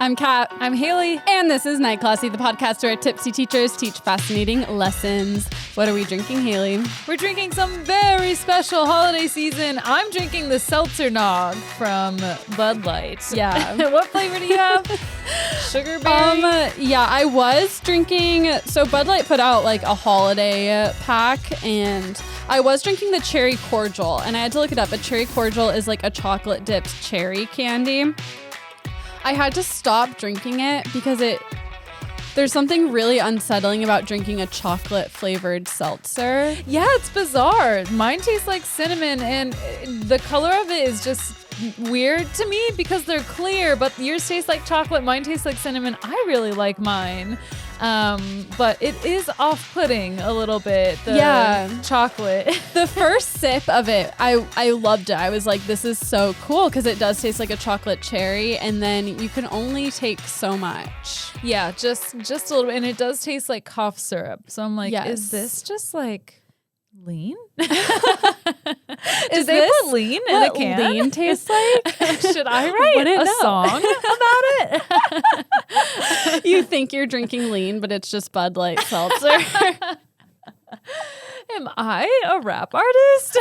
I'm Kat. I'm Haley. And this is Night Classy, the podcast where tipsy teachers teach fascinating lessons. What are we drinking, Haley? We're drinking some very special holiday season. I'm drinking the Seltzer Nog from Bud Light. Yeah. What flavor do you have? Sugar berry? Yeah, I was drinking, so Bud Light put out like a holiday pack, and I was drinking the cherry cordial, and I had to look it up. A cherry cordial is like a chocolate dipped cherry candy. I had to stop drinking it because there's something really unsettling about drinking a chocolate flavored seltzer. Yeah, it's bizarre. Mine tastes like cinnamon, and the color of it is just weird to me because they're clear, but yours tastes like chocolate. Mine tastes like cinnamon. I really like mine. But it is off-putting a little bit, the chocolate. The first sip of it, I loved it. I was like, this is so cool because it does taste like a chocolate cherry, and then you can only take so much. Yeah, just a little bit. And it does taste like cough syrup. So I'm like, yes. Is this just like lean? Is they put lean in a can? What lean tastes like? Should I write a song about it? You think you're drinking lean, but it's just Bud Light seltzer. Am I a rap artist?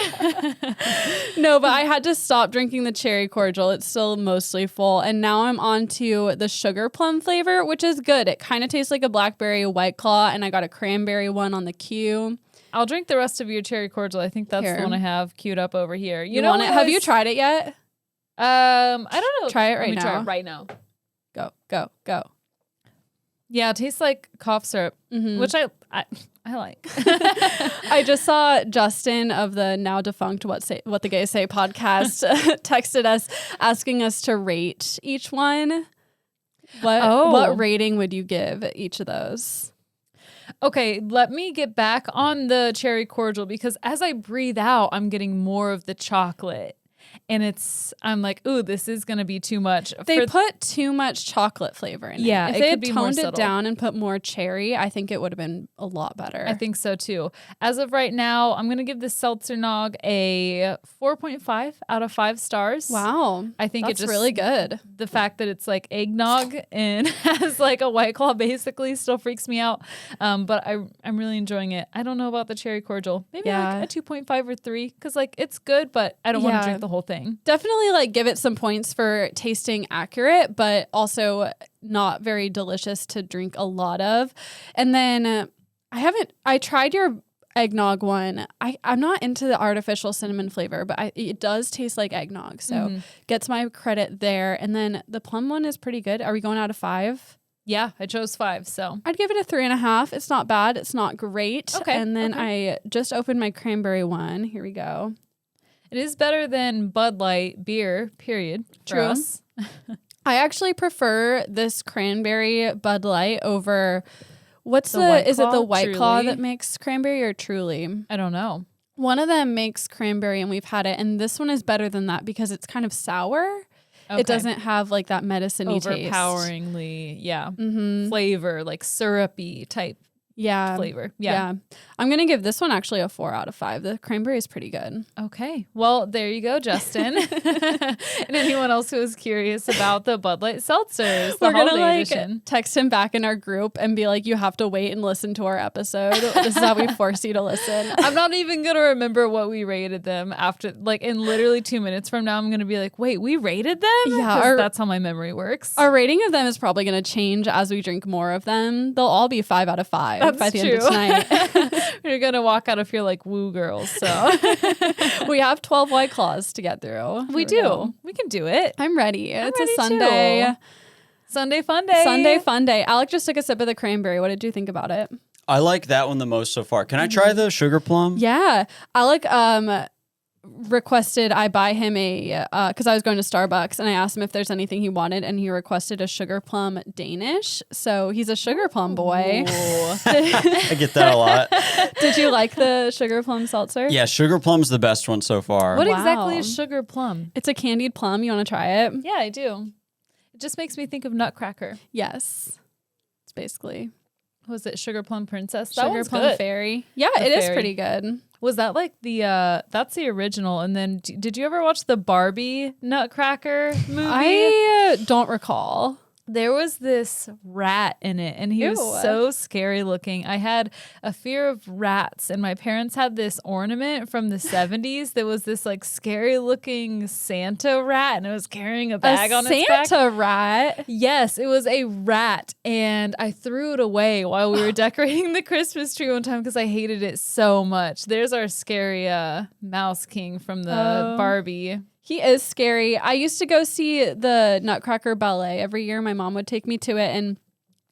No, but I had to stop drinking the cherry cordial. It's still mostly full. And now I'm on to the sugar plum flavor, which is good. It kind of tastes like a blackberry White Claw, and I got a cranberry one on the queue. I'll drink the rest of your cherry cordial. I think that's the one I have queued up over here. You want it? Have you tried it yet? I don't know. Try it right now. Try it right now. Go. Yeah, it tastes like cough syrup, which I like. I just saw Justin of the now defunct What the Gays Say podcast texted us asking us to rate each one. What rating would you give each of those? Okay, let me get back on the cherry cordial because as I breathe out, I'm getting more of the chocolate. And I'm like, ooh, this is going to be too much. They put too much chocolate flavor in it. Yeah, if they had toned it down and put more cherry, I think it would have been a lot better. I think so too. As of right now, I'm going to give this Seltzer Nog a 4.5 out of 5 stars. Wow. I think it's really good. The fact that it's like eggnog and has like a White Claw basically still freaks me out. But I'm really enjoying it. I don't know about the cherry cordial. Maybe like a 2.5 or 3 because like it's good, but I don't want to drink the whole thing. Definitely like give it some points for tasting accurate, but also not very delicious to drink a lot of. And then I tried your eggnog one. I'm not into the artificial cinnamon flavor, but it does taste like eggnog. So gets my credit there. And then the plum one is pretty good. Are we going out of 5? Yeah, I chose 5, so I'd give it a 3.5. It's not bad. It's not great. Okay. And then I just opened my cranberry one. Here we go. It is better than Bud Light beer, period. True. For us. I actually prefer this cranberry Bud Light over is it the White Claw that makes cranberry or Truly? I don't know. One of them makes cranberry and we've had it, and this one is better than that because it's kind of sour. Okay. It doesn't have like that medicine-y taste. Overpoweringly, flavor, like syrupy type. Flavor. Yeah. I'm going to give this one actually a 4 out of 5. The cranberry is pretty good. Okay. Well, there you go, Justin. And anyone else who is curious about the Bud Light seltzers, we're going to text him back in our group and be like, you have to wait and listen to our episode. This is how we force you to listen. I'm not even going to remember what we rated them after, like in literally 2 minutes from now, I'm going to be like, wait, we rated them? Yeah. That's how my memory works. Our rating of them is probably going to change as we drink more of them. They'll all be 5 out of 5. That's by the true. end of tonight. We're going to walk out of here like woo girls. So we have 12 White Claws to get through. We do. We can do it. I'm ready. It's ready a Sunday. Too. Sunday fun day. Sunday fun day. Alec just took a sip of the cranberry. What did you think about it? I like that one the most so far. Can I try the sugar plum? Yeah. Alec requested I buy him because I was going to Starbucks and I asked him if there's anything he wanted, and he requested a sugar plum Danish. So he's a sugar plum boy. I get that a lot. Did you like the sugar plum seltzer? Yeah, sugar plum's the best one so far. What exactly is sugar plum? It's a candied plum. You want to try it? Yeah, I do. It just makes me think of Nutcracker. Yes. It's basically. Was it Sugar Plum Princess? Sugar Plum Fairy. Yeah, it is pretty good. Was that like that's the original? And then did you ever watch the Barbie Nutcracker movie? I don't recall. There was this rat in it, and he was Ew. so scary looking. I had a fear of rats, and my parents had this ornament from the 70s that was this like scary looking Santa rat, and it was carrying a bag on its back. Santa rat. Yes, it was a rat, and I threw it away while we were decorating the Christmas tree one time because I hated it so much. There's our scary Mouse King from the Barbie. He is scary. I used to go see the Nutcracker ballet every year. My mom would take me to it, and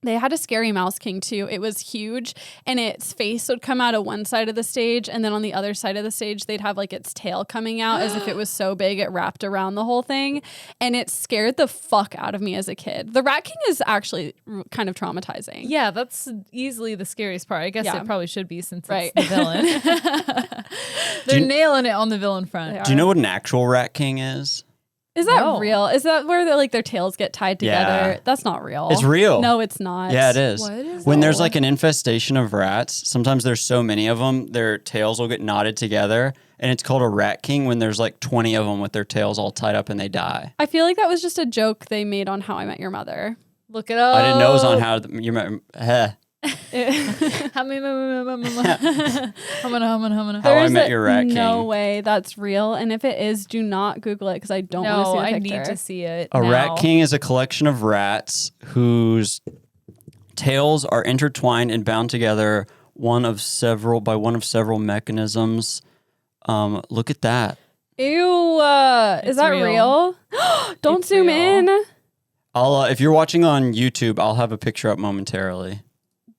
they had a scary Mouse King too. It was huge, and its face would come out of one side of the stage, and then on the other side of the stage, they'd have like its tail coming out as if it was so big it wrapped around the whole thing, and it scared the fuck out of me as a kid. The Rat King is actually kind of traumatizing. Yeah, that's easily the scariest part. I guess it probably should be since Right. it's the villain. They're nailing it on the villain front. Do you know what an actual Rat King is? Is that No. real? Is that where they're like their tails get tied together? Yeah. That's not real. It's real. No, it's not. Yeah, it is. What is when it? there's like an infestation of rats, sometimes there's so many of them, their tails will get knotted together, and it's called a Rat King when there's like 20 of them with their tails all tied up and they die. I feel like that was just a joke they made on How I Met Your Mother. Look it up. I didn't know it was on how you How I Met Your Rat No King. way that's real. And if it is, do not Google it because I don't want to No, see the I picture. need to see it. A now. Rat King is a collection of rats whose tails are intertwined and bound together by one of several mechanisms. Look at that. Ew, is that real? Don't It's zoom real. in. I'll if you're watching on YouTube, I'll have a picture up momentarily.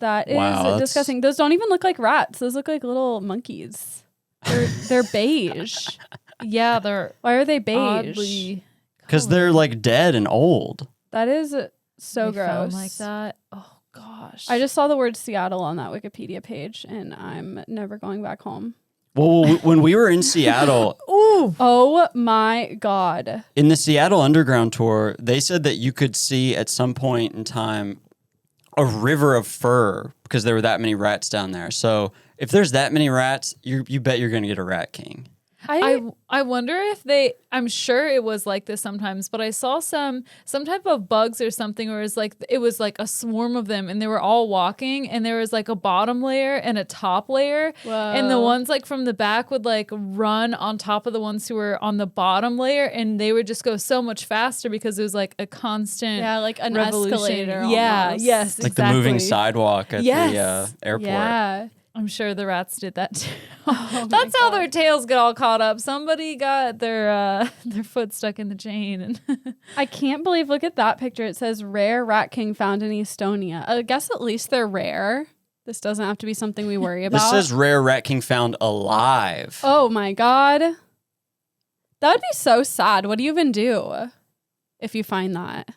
That is Wow, that's- disgusting. Those don't even look like rats. Those look like little monkeys. They're beige. Yeah, they're Why are they beige? oddly Because they're like dead and old. That is so they found gross. like that. Oh gosh. I just saw the word Seattle on that Wikipedia page, and I'm never going back home. Well, when we were in Seattle, Oh my God. in the Seattle Underground tour, they said that you could see at some point in time a river of fur because there were that many rats down there. So if there's that many rats, you bet you're going to get a Rat King. I wonder if I'm sure it was like this sometimes, but I saw some type of bugs or something where it was like a swarm of them and they were all walking and there was like a bottom layer and a top layer. Whoa. And the ones like from the back would like run on top of the ones who were on the bottom layer and they would just go so much faster because it was like a constant like an revolution. escalator. Yeah, almost. yes, Like the moving exactly. sidewalk at Yes. the airport. Yeah. I'm sure the rats did that too. Oh That's how their tails get all caught up. Somebody got their foot stuck in the chain. And I can't believe, look at that picture. It says rare Rat King found in Estonia. I guess at least they're rare. This doesn't have to be something we worry about. This says rare Rat King found alive. Oh my God. That would be so sad. What do you even do if you find that?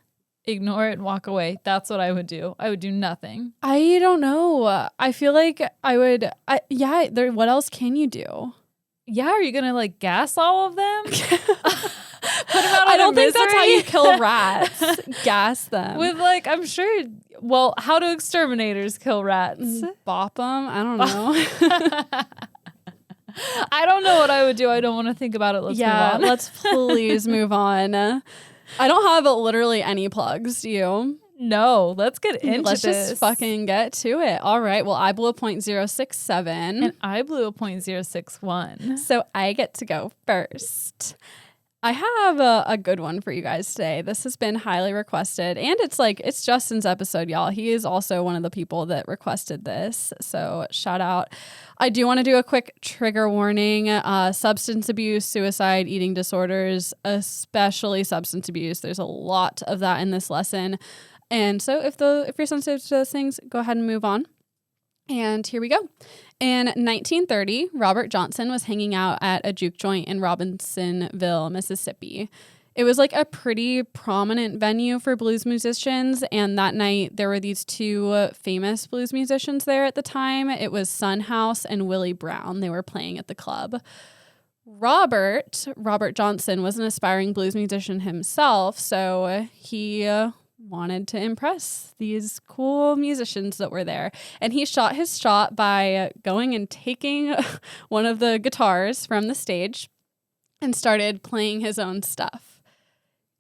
ignore it and walk away. That's what I would do. I would do nothing. I don't know. I feel like I would. What else can you do? Yeah, are you gonna like gas all of them? Put them out I of don't think that's how misery? you kill rats. Gas them. With like, I'm sure. Well, how do exterminators kill rats? Bop them. I don't know. I don't know what I would do. I don't want to think about it. Let's move on. let's please move on. I don't have literally any plugs. Do you? No, let's get into Let's this. just fucking get to it. All right. Well, I blew a .067. And I blew a .061. So I get to go first. I have a good one for you guys today. This has been highly requested, and it's Justin's episode, y'all. He is also one of the people that requested this, so shout out. I do want to do a quick trigger warning. Substance abuse, suicide, eating disorders, especially substance abuse. There's a lot of that in this lesson, and so if you're sensitive to those things, go ahead and move on. And here we go. In 1930, Robert Johnson was hanging out at a juke joint in Robinsonville, Mississippi. It was like a pretty prominent venue for blues musicians, and that night there were these two famous blues musicians there at the time. It was Son House and Willie Brown. They were playing at the club. Robert Johnson was an aspiring blues musician himself, so he wanted to impress these cool musicians that were there. And he shot his shot by going and taking one of the guitars from the stage and started playing his own stuff.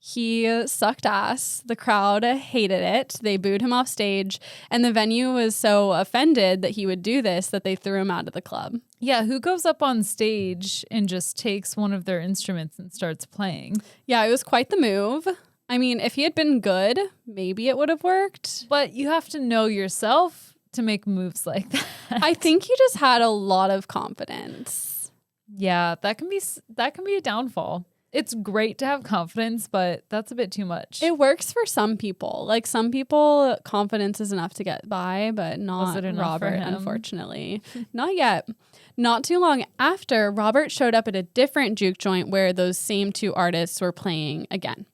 He sucked ass. The crowd hated it. They booed him off stage. And the venue was so offended that he would do this that they threw him out of the club. Yeah, who goes up on stage and just takes one of their instruments and starts playing? Yeah, it was quite the move. I mean, if he had been good, maybe it would have worked. But you have to know yourself to make moves like that. I think he just had a lot of confidence. Yeah, that can be a downfall. It's great to have confidence, but that's a bit too much. It works for some people. Like some people, confidence is enough to get by, but not Robert, unfortunately. Not yet. Not too long after, Robert showed up at a different juke joint where those same two artists were playing again.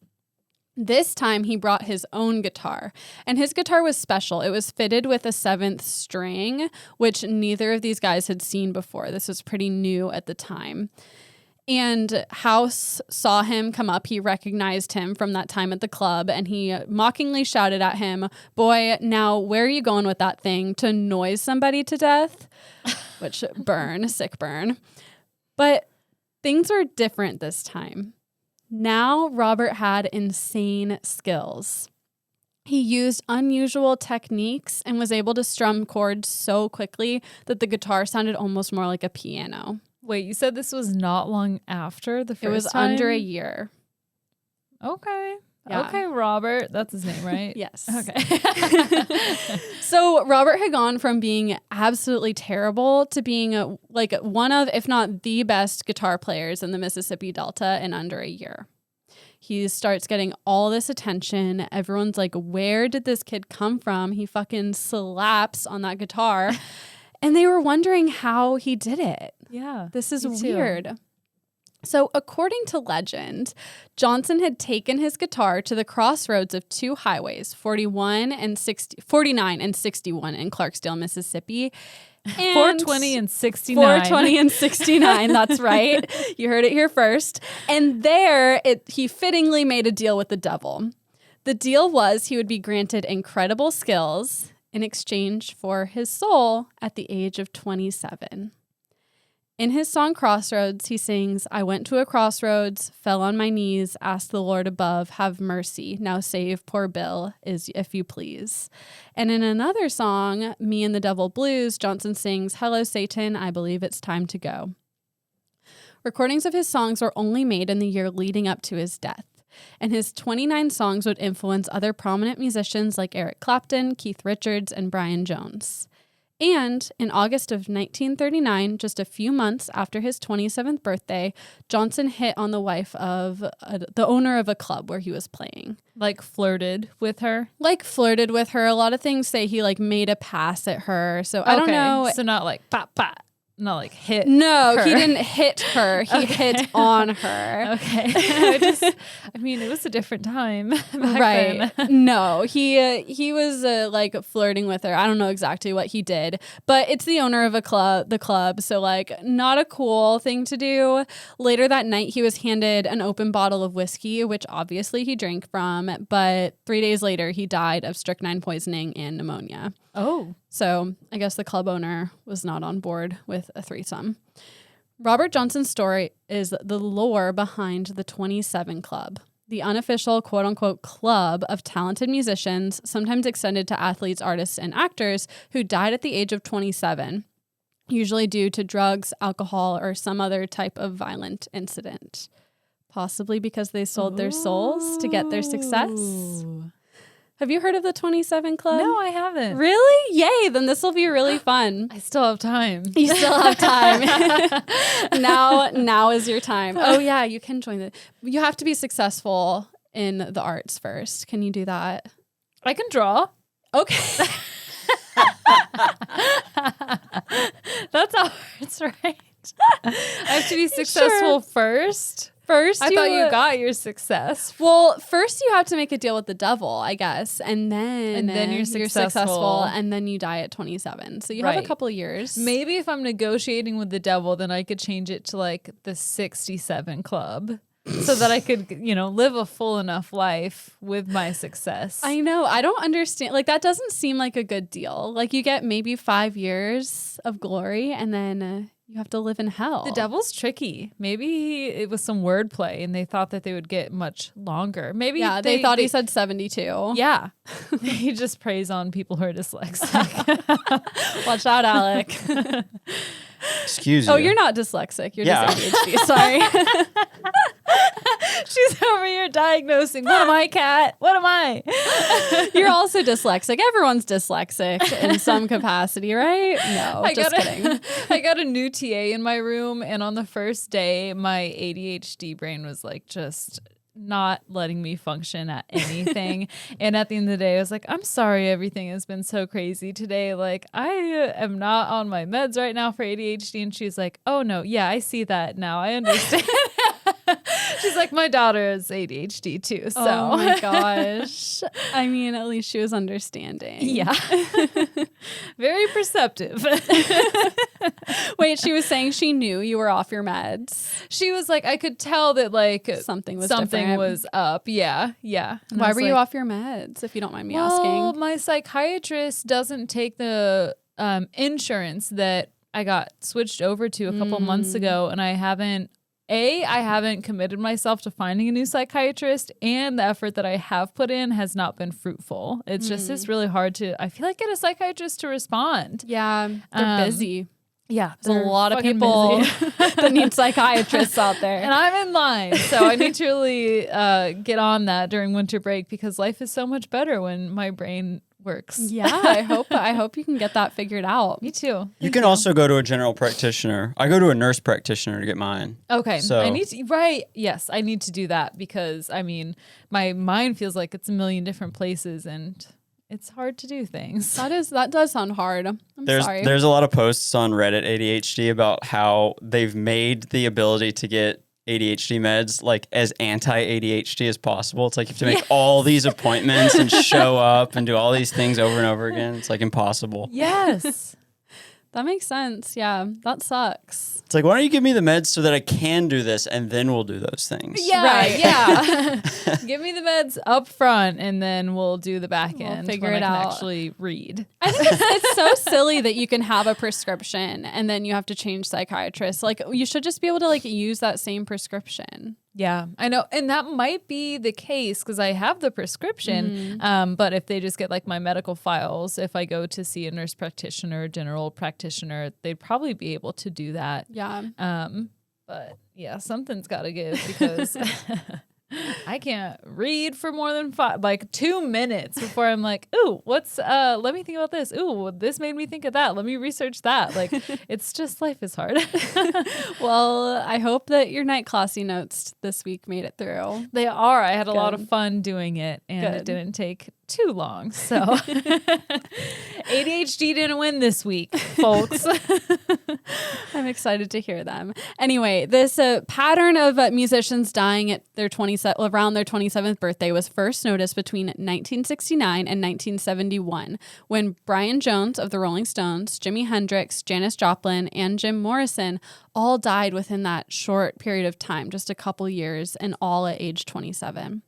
This time he brought his own guitar, and his guitar was special. It was fitted with a 7th string, which neither of these guys had seen before. This was pretty new at the time. And House saw him come up. He recognized him from that time at the club, and he mockingly shouted at him, "Boy, now where are you going with that thing? To noise somebody to death?" Which sick burn. But things were different this time. Now Robert had insane skills. He used unusual techniques and was able to strum chords so quickly that the guitar sounded almost more like a piano. Wait, you said this was not long after the first time? It was under a year. Okay. Yeah. Okay, Robert. That's his name, right? Yes. Okay. So Robert had gone from being absolutely terrible to being one of, if not the best guitar players in the Mississippi Delta in under a year. He starts getting all this attention. Everyone's like, where did this kid come from? He fucking slaps on that guitar. And they were wondering how he did it. Yeah. This is weird. So according to legend, Johnson had taken his guitar to the crossroads of two highways, 49 and 61 in Clarksdale, Mississippi. And 420 and 69. 420 and 69, that's right. You heard it here first. And there, he fittingly made a deal with the devil. The deal was he would be granted incredible skills in exchange for his soul at the age of 27. In his song Crossroads, he sings, "I went to a crossroads, fell on my knees, asked the Lord above, have mercy, now save poor Bill, if you please." And in another song, Me and the Devil Blues, Johnson sings, "Hello, Satan, I believe it's time to go." Recordings of his songs were only made in the year leading up to his death, and his 29 songs would influence other prominent musicians like Eric Clapton, Keith Richards, and Brian Jones. And in August of 1939, just a few months after his 27th birthday, Johnson hit on the wife of the owner of a club where he was playing. Like flirted with her? A lot of things say he made a pass at her. So I don't know. So not like pop, pop. Not like hit. No, her. He didn't hit her. He hit on her. Okay. It was a different time. Right. No, he was flirting with her. I don't know exactly what he did, but it's the owner of the club. So not a cool thing to do. Later that night, he was handed an open bottle of whiskey, which obviously he drank from. But 3 days later, he died of strychnine poisoning and pneumonia. Oh. So I guess the club owner was not on board with a threesome. Robert Johnson's story is the lore behind the 27 Club, the unofficial quote-unquote club of talented musicians, sometimes extended to athletes, artists, and actors who died at the age of 27, usually due to drugs, alcohol, or some other type of violent incident. Possibly because they sold their souls to get their success. Have you heard of the 27 Club? No, I haven't. Really? Yay. Then this will be really fun. I still have time. You still have time. Now is your time. Oh, yeah, you can join you have to be successful in the arts first. Can you do that? I can draw. Okay. That's arts, right? I have to be successful first. First, I thought you got your success. Well, first you have to make a deal with the devil, I guess, and then you're successful, and then you die at 27. So you have a couple of years. Maybe if I'm negotiating with the devil, then I could change it to the 67 Club. so that I could, live a full enough life with my success. I know. I don't understand. Like, that doesn't seem like a good deal. Like, you get maybe 5 years of glory and then you have to live in hell. The devil's tricky. Maybe it was some wordplay and they thought that they would get much longer. Maybe they thought he said 72. Yeah. He just preys on people who are dyslexic. Watch out, Alec. Excuse you. Oh, you're not dyslexic. You're just ADHD. Sorry. She's over here diagnosing. What am I, Kat? What am I? You're also dyslexic. Everyone's dyslexic in some capacity, right? No, just kidding. I got a new TA in my room, and on the first day, my ADHD brain was like just not letting me function at anything. And at the end of the day, I was like, I'm sorry everything has been so crazy today. Like, I am not on my meds right now for ADHD. And she's like, oh no, yeah, I see that now. I understand. She's like, my daughter is ADHD too. So. Oh my gosh. I mean, at least she was understanding. Yeah. Very perceptive. Wait, she was saying she knew you were off your meds. She was like, I could tell that like something was up. Yeah. Yeah. And why were you off your meds, if you don't mind me asking? My psychiatrist doesn't take the insurance that I got switched over to a couple months ago, and I haven't committed myself to finding a new psychiatrist, and the effort that I have put in has not been fruitful. It's it's really hard to, I feel like, get a psychiatrist to respond. Yeah, they're busy. Yeah, there's a lot of people that need psychiatrists out there. And I'm in line, so I need to really get on that during winter break, because life is so much better when my brain works. Yeah, I hope you can get that figured out. Me too. You can also go to a general practitioner. I go to a nurse practitioner to get mine. Okay. So I need to, yes, I need to do that, because I mean, my mind feels like it's a million different places and it's hard to do things. That does sound hard. I'm sorry. There's a lot of posts on Reddit ADHD about how they've made the ability to get ADHD meds like as anti-ADHD as possible. It's like you have to make all these appointments and show up and do all these things over and over again. It's like impossible. Yes. That makes sense. Yeah, that sucks. It's like, why don't you give me the meds so that I can do this and then we'll do those things? Yeah, right. Yeah. Give me the meds up front and then we'll do the back end. Figure when it I can out. Actually read. I think it's so silly that you can have a prescription and then you have to change psychiatrists. Like, you should just be able to like use that same prescription. Yeah, I know. And that might be the case because I have the prescription. But if they just get like my medical files, if I go to see a nurse practitioner, general practitioner, they'd probably be able to do that. Yeah. But yeah, something's got to give because I can't read for more than 2 minutes before I'm like, ooh, let me think about this. Ooh, this made me think of that. Let me research that. Like, it's just, life is hard. Well, I hope that your night classy notes this week made it through. They are. I had a lot of fun doing it, and it didn't take too long. So ADHD didn't win this week, folks. I'm excited to hear them. Anyway, this pattern of musicians dying at their around their 27th birthday was first noticed between 1969 and 1971 when Brian Jones of the Rolling Stones, Jimi Hendrix, Janice Joplin, and Jim Morrison all died within that short period of time, just a couple years, and all at age 27.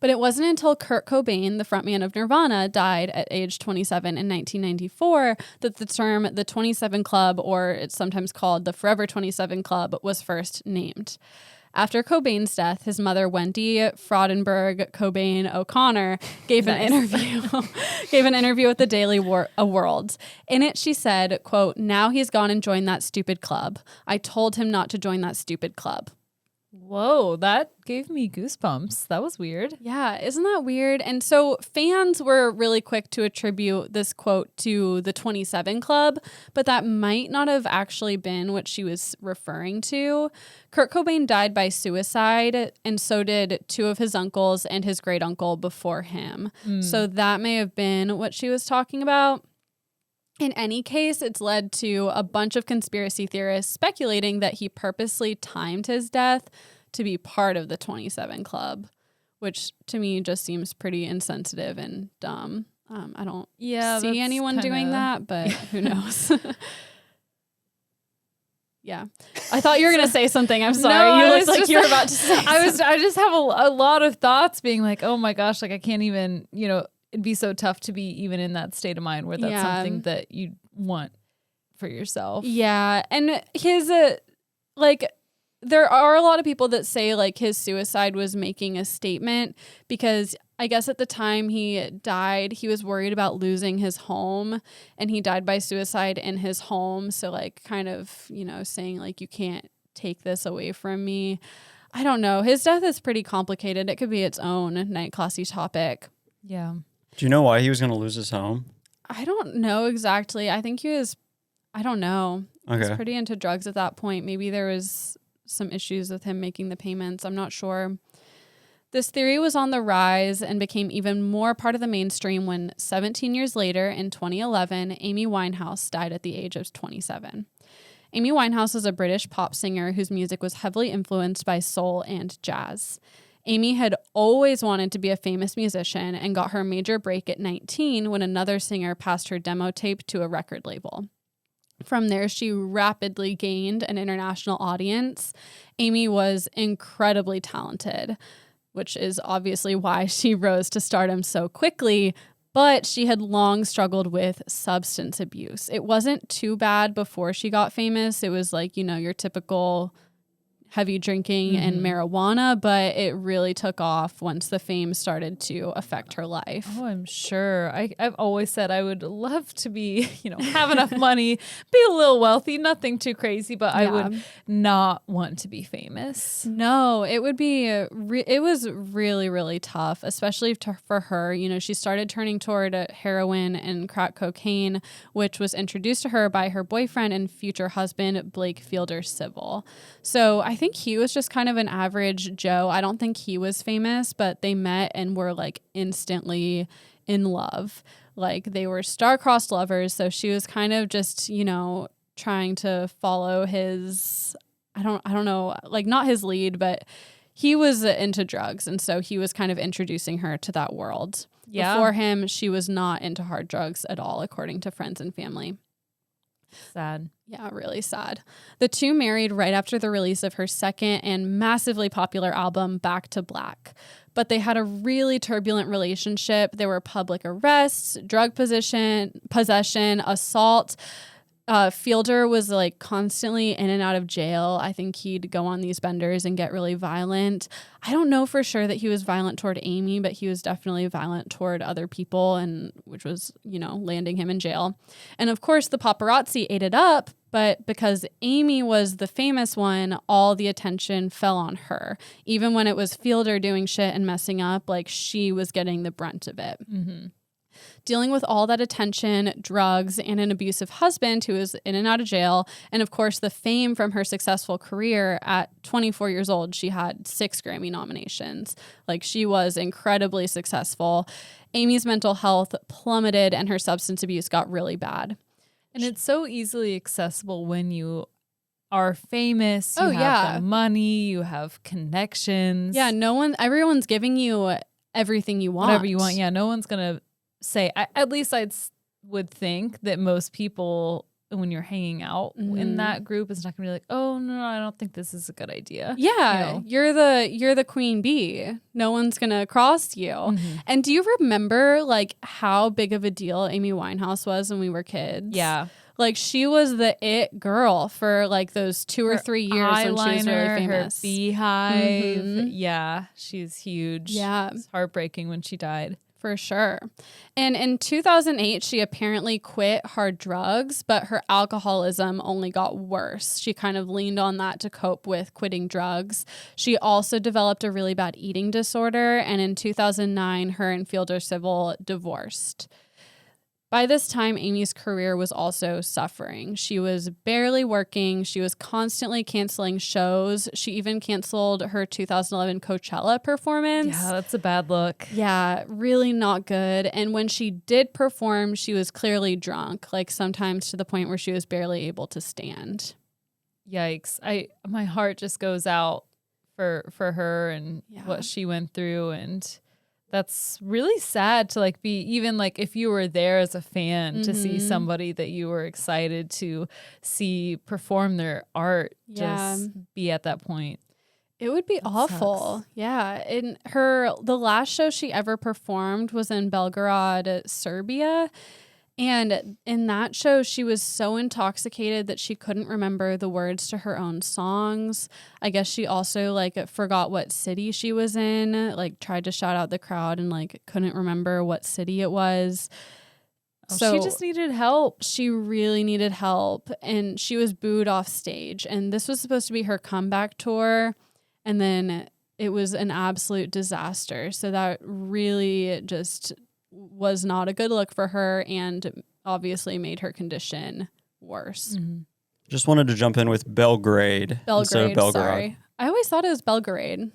But it wasn't until Kurt Cobain, the frontman of Nirvana, died at age 27 in 1994 that the term the 27 Club, or it's sometimes called the Forever 27 Club, was first named. After Cobain's death, his mother, Wendy Fraudenberg Cobain O'Connor, gave an interview with the Daily World. In it, she said, quote, "Now he's gone and joined that stupid club. I told him not to join that stupid club." Whoa, that gave me goosebumps. That was weird. Yeah, isn't that weird? And so fans were really quick to attribute this quote to the 27 Club, but that might not have actually been what she was referring to. Kurt Cobain died by suicide, and so did two of his uncles and his great uncle before him. So that may have been what she was talking about. In any case, it's led to a bunch of conspiracy theorists speculating that he purposely timed his death to be part of the 27 Club, which to me just seems pretty insensitive and dumb. I don't see anyone doing that, but who knows? Yeah. I thought you were going to say something. I'm sorry. No, You looked like you were about to say I just have a lot of thoughts being like, oh my gosh, like I can't even, it'd be so tough to be even in that state of mind where that's something that you want for yourself. Yeah. And his, there are a lot of people that say like his suicide was making a statement because I guess at the time he died, he was worried about losing his home, and he died by suicide in his home. So like kind of, saying like, you can't take this away from me. I don't know. His death is pretty complicated. It could be its own night classy topic. Yeah. Do you know why he was going to lose his home? I don't know exactly. I think I don't know. Okay. He was pretty into drugs at that point. Maybe there was some issues with him making the payments. I'm not sure. This theory was on the rise and became even more part of the mainstream when 17 years later, in 2011, Amy Winehouse died at the age of 27. Amy Winehouse is a British pop singer whose music was heavily influenced by soul and jazz. Amy had always wanted to be a famous musician and got her major break at 19 when another singer passed her demo tape to a record label. From there, she rapidly gained an international audience. Amy was incredibly talented, which is obviously why she rose to stardom so quickly, but she had long struggled with substance abuse. It wasn't too bad before she got famous. It was like, your typical heavy drinking and marijuana, but it really took off once the fame started to affect her life. Oh, I'm sure. I've always said I would love to be, have enough money, be a little wealthy, nothing too crazy, but I would not want to be famous. No, it would be, it was really, really tough, especially for her. She started turning toward heroin and crack cocaine, which was introduced to her by her boyfriend and future husband, Blake Fielder Civil. So I think he was just kind of an average Joe. I don't think he was famous, but they met and were like instantly in love. Like they were star-crossed lovers. So she was kind of just, trying to follow his, I don't know, like not his lead, but he was into drugs. And so he was kind of introducing her to that world. Yeah. Before him, she was not into hard drugs at all, according to friends and family. Sad. Yeah, really sad. The two married right after the release of her second and massively popular album, Back to Black. But they had a really turbulent relationship. There were public arrests, drug possession, assault. Fielder was like constantly in and out of jail. I think he'd go on these benders and get really violent. I don't know for sure that he was violent toward Amy, but he was definitely violent toward other people, and which was, landing him in jail. And of course, the paparazzi ate it up, but because Amy was the famous one, all the attention fell on her. Even when it was Fielder doing shit and messing up, like she was getting the brunt of it. Mm-hmm. Dealing with all that attention, drugs, and an abusive husband who was in and out of jail, and of course the fame from her successful career. At 24 years old, she had 6 Grammy nominations. Like she was incredibly successful. Amy's mental health plummeted and her substance abuse got really bad. And it's so easily accessible when you are famous, you have the money, you have connections. Yeah, everyone's giving you everything you want. Whatever you want. Yeah, no one's going to say, at least I would think that most people, when you're hanging out in that group, is not gonna be like, oh no, I don't think this is a good idea. Yeah, you're the queen bee. No one's gonna cross you. Mm-hmm. And do you remember like how big of a deal Amy Winehouse was when we were kids? Yeah. Like she was the it girl for like those 2 or 3 years when she was really famous. Her beehive. Mm-hmm. Yeah, she's huge. Yeah. It's heartbreaking when she died. For sure. And in 2008, she apparently quit hard drugs, but her alcoholism only got worse. She kind of leaned on that to cope with quitting drugs. She also developed a really bad eating disorder, and in 2009, her and Fielder Civil divorced. By this time, Amy's career was also suffering. She was barely working. She was constantly canceling shows. She even canceled her 2011 Coachella performance. Yeah, that's a bad look. Yeah, really not good. And when she did perform, she was clearly drunk, like sometimes to the point where she was barely able to stand. Yikes. My heart just goes out for her and what she went through, and That's really sad to like be even like if you were there as a fan to see somebody that you were excited to see perform their art just be at that point. It would be awful. Sucks. Yeah. The last show she ever performed was in Belgrade, Serbia. And in that show, she was so intoxicated that she couldn't remember the words to her own songs. I guess she also like forgot what city she was in, like tried to shout out the crowd and like couldn't remember what city it was. So she just needed help. She really needed help, and she was booed off stage. And this was supposed to be her comeback tour, and then it was an absolute disaster. So that really just was not a good look for her and obviously made her condition worse. Just wanted to jump in with Belgrade instead of Belgrade. Sorry. I always thought it was Belgrade.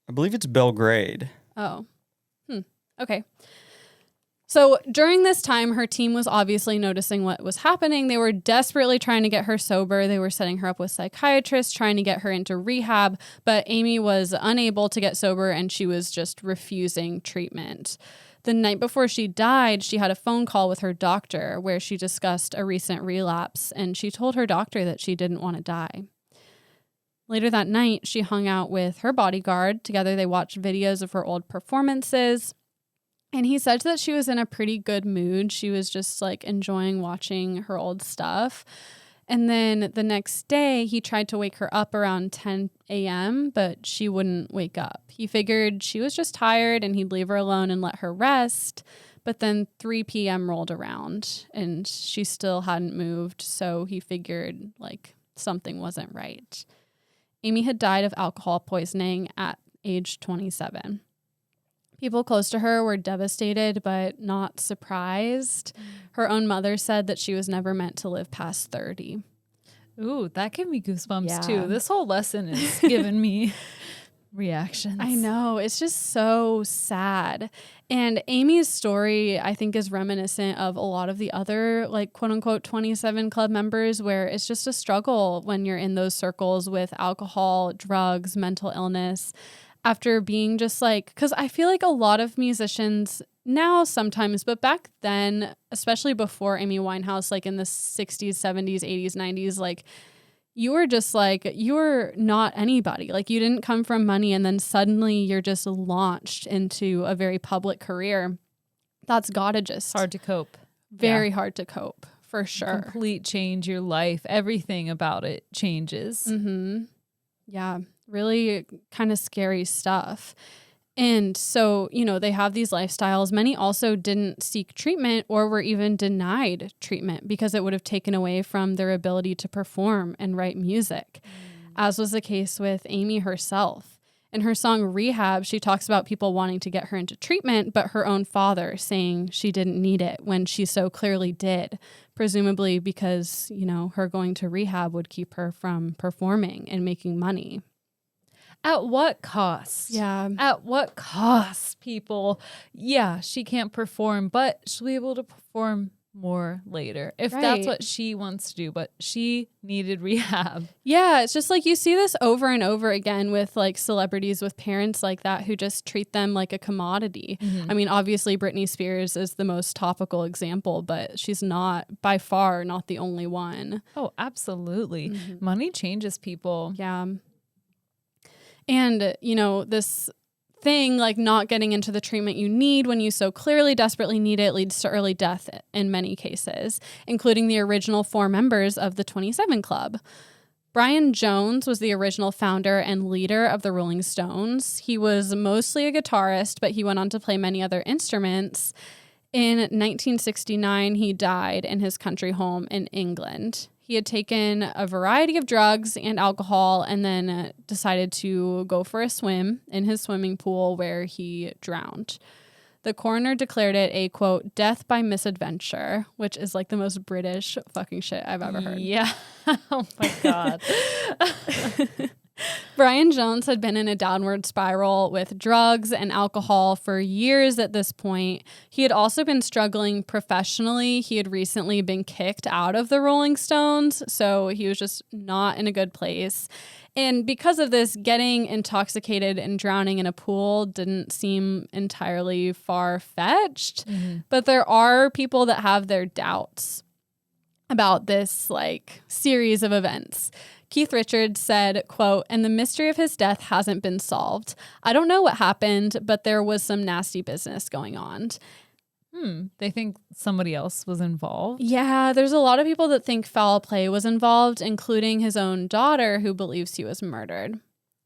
I believe it's Belgrade. Oh. Okay. So during this time, her team was obviously noticing what was happening. They were desperately trying to get her sober. They were setting her up with psychiatrists, trying to get her into rehab. But Amy was unable to get sober, and she was just refusing treatment. The night before she died, she had a phone call with her doctor where she discussed a recent relapse, and she told her doctor that she didn't want to die. Later that night, she hung out with her bodyguard. Together, they watched videos of her old performances. And he said that she was in a pretty good mood. She was just like enjoying watching her old stuff. And then the next day, he tried to wake her up around 10 a.m., but she wouldn't wake up. He figured she was just tired and he'd leave her alone and let her rest. But then 3 p.m. rolled around and she still hadn't moved. So he figured like something wasn't right. Amy had died of alcohol poisoning at age 27. People close to her were devastated, but not surprised. Her own mother said that she was never meant to live past 30. Ooh, that gave me goosebumps too. This whole lesson is giving me reactions. I know. It's just so sad. And Amy's story, I think, is reminiscent of a lot of the other, like, quote unquote, 27 Club members, where it's just a struggle when you're in those circles with alcohol, drugs, mental illness. After being just like, because I feel like a lot of musicians now sometimes, but back then, especially before Amy Winehouse, like in the 60s, 70s, 80s, 90s, like you were just like, you were not anybody. Like you didn't come from money and then suddenly you're just launched into a very public career. That's gotta just hard to cope. Very hard to cope, for sure. Complete change your life. Everything about it changes. Yeah. Really kind of scary stuff. And so, you know, they have these lifestyles. Many also didn't seek treatment or were even denied treatment because it would have taken away from their ability to perform and write music, as was the case with Amy herself. In her song Rehab, she talks about people wanting to get her into treatment, but her own father saying she didn't need it when she so clearly did, presumably because, you know, her going to rehab would keep her from performing and making money. At what cost? Yeah. At what cost, people? Yeah, she can't perform, but she'll be able to perform more later if that's what she wants to do. But she needed rehab. Yeah, it's just like you see this over and over again with like celebrities with parents like that who just treat them like a commodity. I mean, obviously Britney Spears is the most topical example, but she's not by far not the only one. Oh, absolutely. Money changes people. Yeah. And, you know, this thing like not getting into the treatment you need when you so clearly desperately need it leads to early death in many cases, including the original 4 members of the 27 Club. Brian Jones was the original founder and leader of the Rolling Stones. He was mostly a guitarist, but he went on to play many other instruments. In 1969, he died in his country home in England. He had taken a variety of drugs and alcohol and then decided to go for a swim in his swimming pool where he drowned. The coroner declared it a, quote, death by misadventure, which is like the most British fucking shit I've ever heard. Yeah. Oh my God. Brian Jones had been in a downward spiral with drugs and alcohol for years at this point. He had also been struggling professionally. He had recently been kicked out of the Rolling Stones, so he was just not in a good place. And because of this, getting intoxicated and drowning in a pool didn't seem entirely far-fetched. But there are people that have their doubts about this like series of events. Keith Richards said, quote, "And the mystery of his death hasn't been solved. I don't know what happened, but there was some nasty business going on." They think somebody else was involved. Yeah, there's a lot of people that think foul play was involved, including his own daughter, who believes he was murdered.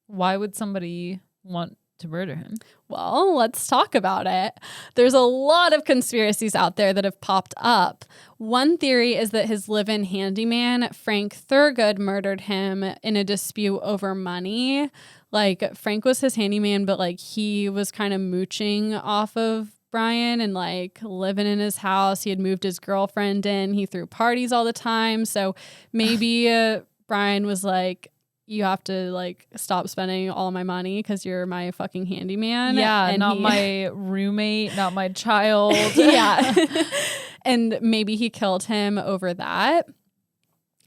Why would somebody want to murder him? Well, let's talk about it. There's a lot of conspiracies out there that have popped up. One theory is that his live-in handyman, Frank Thurgood, murdered him in a dispute over money. Like, Frank was his handyman, but like he was kind of mooching off of Brian and like living in his house. He had moved his girlfriend in. He threw parties all the time. So maybe Brian was like, "You have to like stop spending all my money because you're my fucking handyman." Yeah, and not my roommate, not my child. Yeah. And maybe he killed him over that.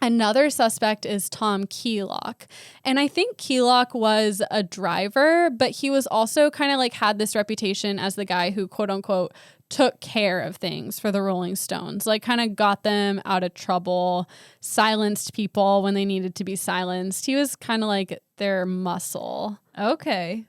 Another suspect is Tom Keylock. And I think Keylock was a driver, but he was also kind of like had this reputation as the guy who, quote unquote, took care of things for the Rolling Stones, like kind of got them out of trouble, silenced people when they needed to be silenced. He was kind of like their muscle. Okay.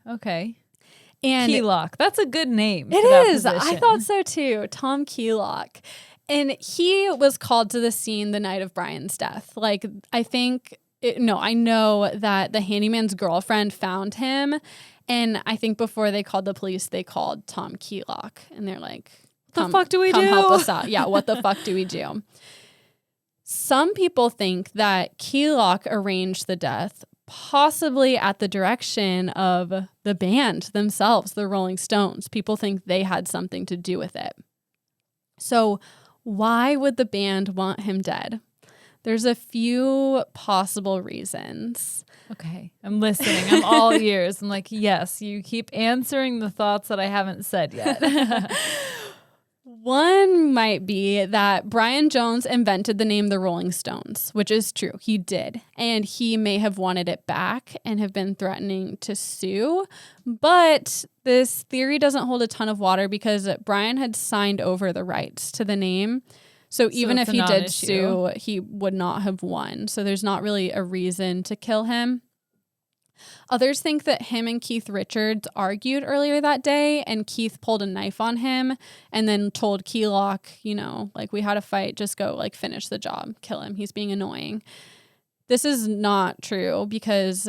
And Keylock. That's a good name. it for that is. I position. thought so too. Tom Keylock. And he was called to the scene the night of Brian's death. Like, I know that the handyman's girlfriend found him. And I think before they called the police, they called Tom Keylock. And they're like, What the fuck do we come do? help us out. Yeah, what the fuck do we do? Some people think that Keylock arranged the death, possibly at the direction of the band themselves, the Rolling Stones. People think they had something to do with it. So why would the band want him dead? There's a few possible reasons. Okay, I'm listening. I'm all ears. I'm like, yes, you keep answering the thoughts that I haven't said yet. One might be that Brian Jones invented the name the Rolling Stones, which is true. He did. And he may have wanted it back and have been threatening to sue. But this theory doesn't hold a ton of water because Brian had signed over the rights to the name. So even if he did sue, he would not have won. So there's not really a reason to kill him. Others think that him and Keith Richards argued earlier that day and Keith pulled a knife on him and then told Keylock, like, we had a fight, just go like finish the job, kill him. He's being annoying. This is not true because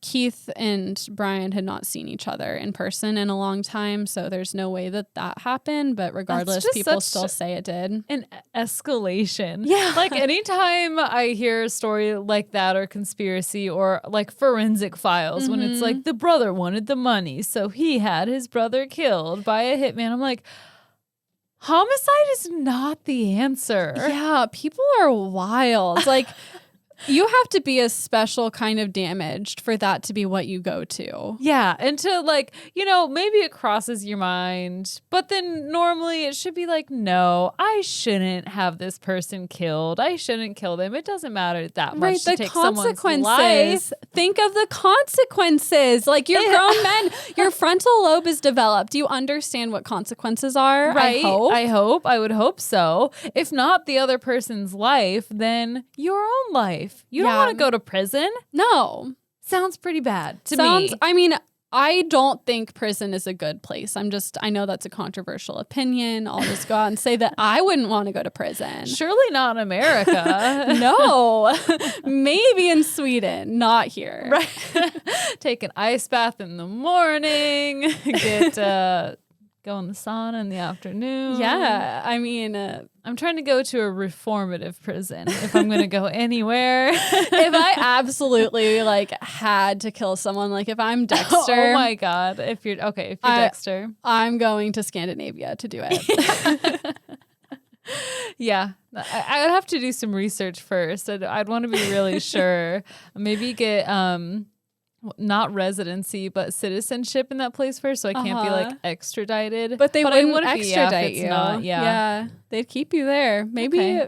Keith and Brian had not seen each other in person in a long time, so there's no way that happened. But regardless, people still say it did. An escalation. Yeah. Like anytime I hear a story like that or conspiracy or like forensic files, when it's like the brother wanted the money, so he had his brother killed by a hitman, I'm like, homicide is not the answer. Yeah, people are wild. Like, you have to be a special kind of damaged for that to be what you go to. Yeah. And to maybe it crosses your mind, but then normally it should be like, no, I shouldn't have this person killed. I shouldn't kill them. It doesn't matter that much to take someone's life. Think of the consequences. Like, you're grown men. Your frontal lobe is developed. You understand what consequences are, right? I hope. I would hope so. If not the other person's life, then your own life. You don't want to go to prison. No. Sounds pretty bad to me. I mean, I don't think prison is a good place. I know that's a controversial opinion. I'll just go out and say that I wouldn't want to go to prison. Surely not in America. No. Maybe in Sweden, not here. Right. Take an ice bath in the morning, go in the sauna in the afternoon. Yeah. I mean, I'm trying to go to a reformative prison if I'm going to go anywhere. If I absolutely had to kill someone, like if I'm Dexter. Oh my God. If you're Dexter. I'm going to Scandinavia to do it. Yeah. I would have to do some research first. I'd want to be really sure. Maybe get not residency, but citizenship in that place first, so I can't be extradited. But they wouldn't extradite extradite you. Not, yeah. They'd keep you there. Maybe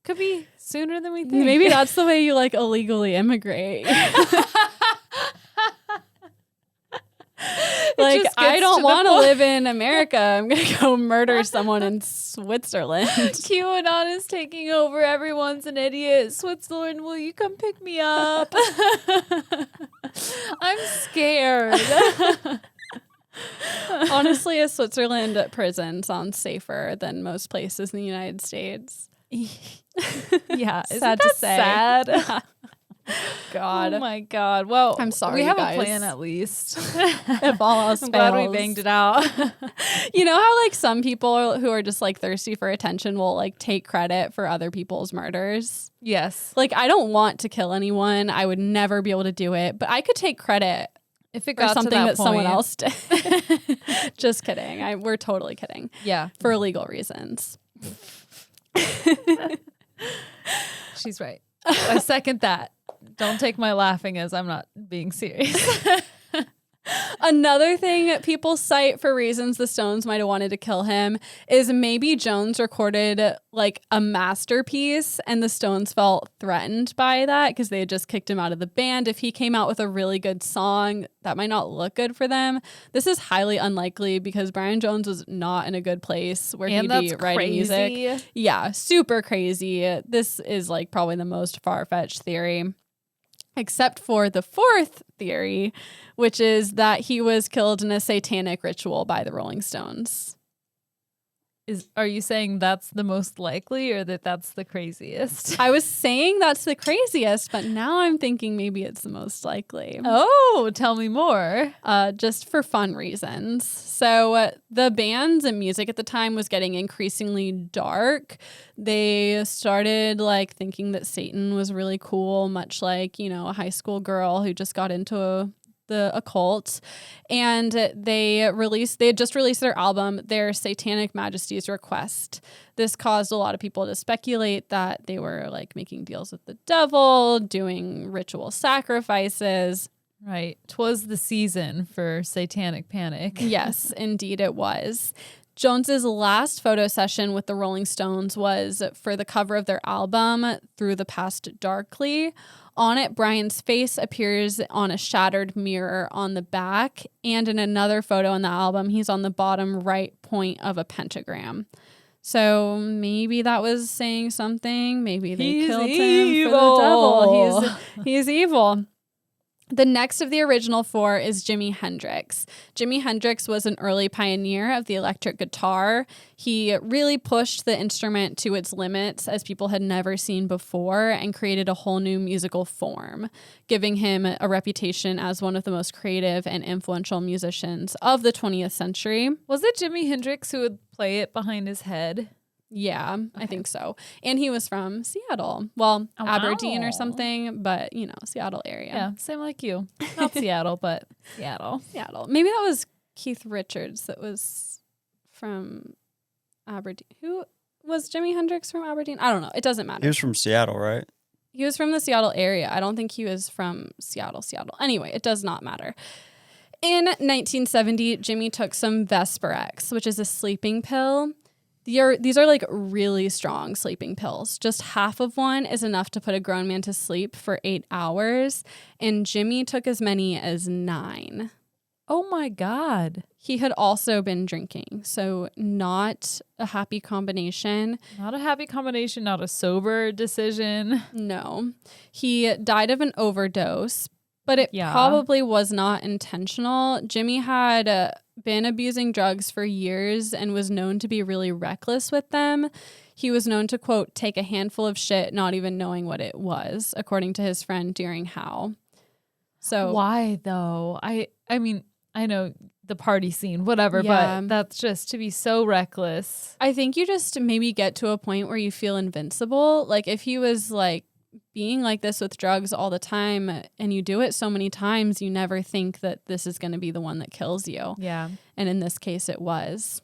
Could be sooner than we think. Maybe that's the way you like illegally immigrate. Like, I don't want to live in America. I'm going to go murder someone in Switzerland. QAnon is taking over. Everyone's an idiot. Switzerland, will you come pick me up? I'm scared. Honestly, a Switzerland prison sounds safer than most places in the United States. Yeah. Sad to say. Sad? God. Oh my God. Well, I'm sorry, we have guys. a plan at least. If all else I'm fails. glad we banged it out. You know how like some people who are just like thirsty for attention will like take credit for other people's murders? Yes. Like, I don't want to kill anyone. I would never be able to do it, but I could take credit If it for got something to that someone point. else did. Just kidding. We're totally kidding. Yeah. For legal reasons. She's right. I second that. Don't take my laughing as I'm not being serious. Another thing people cite for reasons the Stones might have wanted to kill him is maybe Jones recorded like a masterpiece and the Stones felt threatened by that because they had just kicked him out of the band. If he came out with a really good song, that might not look good for them. This is highly unlikely because Brian Jones was not in a good place where he'd be writing music. Yeah, super crazy. This is like probably the most far-fetched theory. Except for the fourth theory, which is that he was killed in a satanic ritual by the Rolling Stones. Are you saying that's the most likely or that that's the craziest? I was saying that's the craziest, but now I'm thinking maybe it's the most likely. Oh, tell me more. Just for fun reasons. So the band's music at the time was getting increasingly dark. They started like thinking that Satan was really cool, much like, you know, a high school girl who just got into the occult, and they had just released their album, Their Satanic Majesty's Request. This caused a lot of people to speculate that they were like making deals with the devil, doing ritual sacrifices. Right. 'Twas the season for satanic panic. Yes, indeed it was. Jones's last photo session with the Rolling Stones was for the cover of their album, Through the Past Darkly. On it, Brian's face appears on a shattered mirror on the back, and in another photo on the album, he's on the bottom right point of a pentagram. So maybe that was saying something. Maybe they killed him for the devil. He's evil. The next of the original four is Jimi Hendrix. Jimi Hendrix was an early pioneer of the electric guitar. He really pushed the instrument to its limits as people had never seen before and created a whole new musical form, giving him a reputation as one of the most creative and influential musicians of the 20th century. Was it Jimi Hendrix who would play it behind his head? Yeah, okay. I think so. And he was from Seattle. Well, Aberdeen or something, but, you know, Seattle area. Yeah, same like you. Not Seattle, but Seattle. Seattle. Maybe that was Keith Richards that was from Aberdeen. Who was Jimi Hendrix from Aberdeen? I don't know. It doesn't matter. He was from Seattle, right? He was from the Seattle area. I don't think he was from Seattle. Anyway, it does not matter. In 1970, Jimmy took some Vesperex, which is a sleeping pill. These are like really strong sleeping pills. Just half of one is enough to put a grown man to sleep for 8 hours, and Jimmy took as many as 9. Oh my God. He had also been drinking, so not a happy combination. Not a happy combination, not a sober decision. No. He died of an overdose, but it probably was not intentional. Jimmy had been abusing drugs for years and was known to be really reckless with them. He was known to, quote, take a handful of shit not even knowing what it was, according to his friend Deering Howe. So why though? I mean, I know the party scene, whatever, but that's just to be so reckless. I think you just maybe get to a point where you feel invincible. Like if he was like being like this with drugs all the time and you do it so many times, you never think that this is going to be the one that kills you. Yeah. And in this case, it was.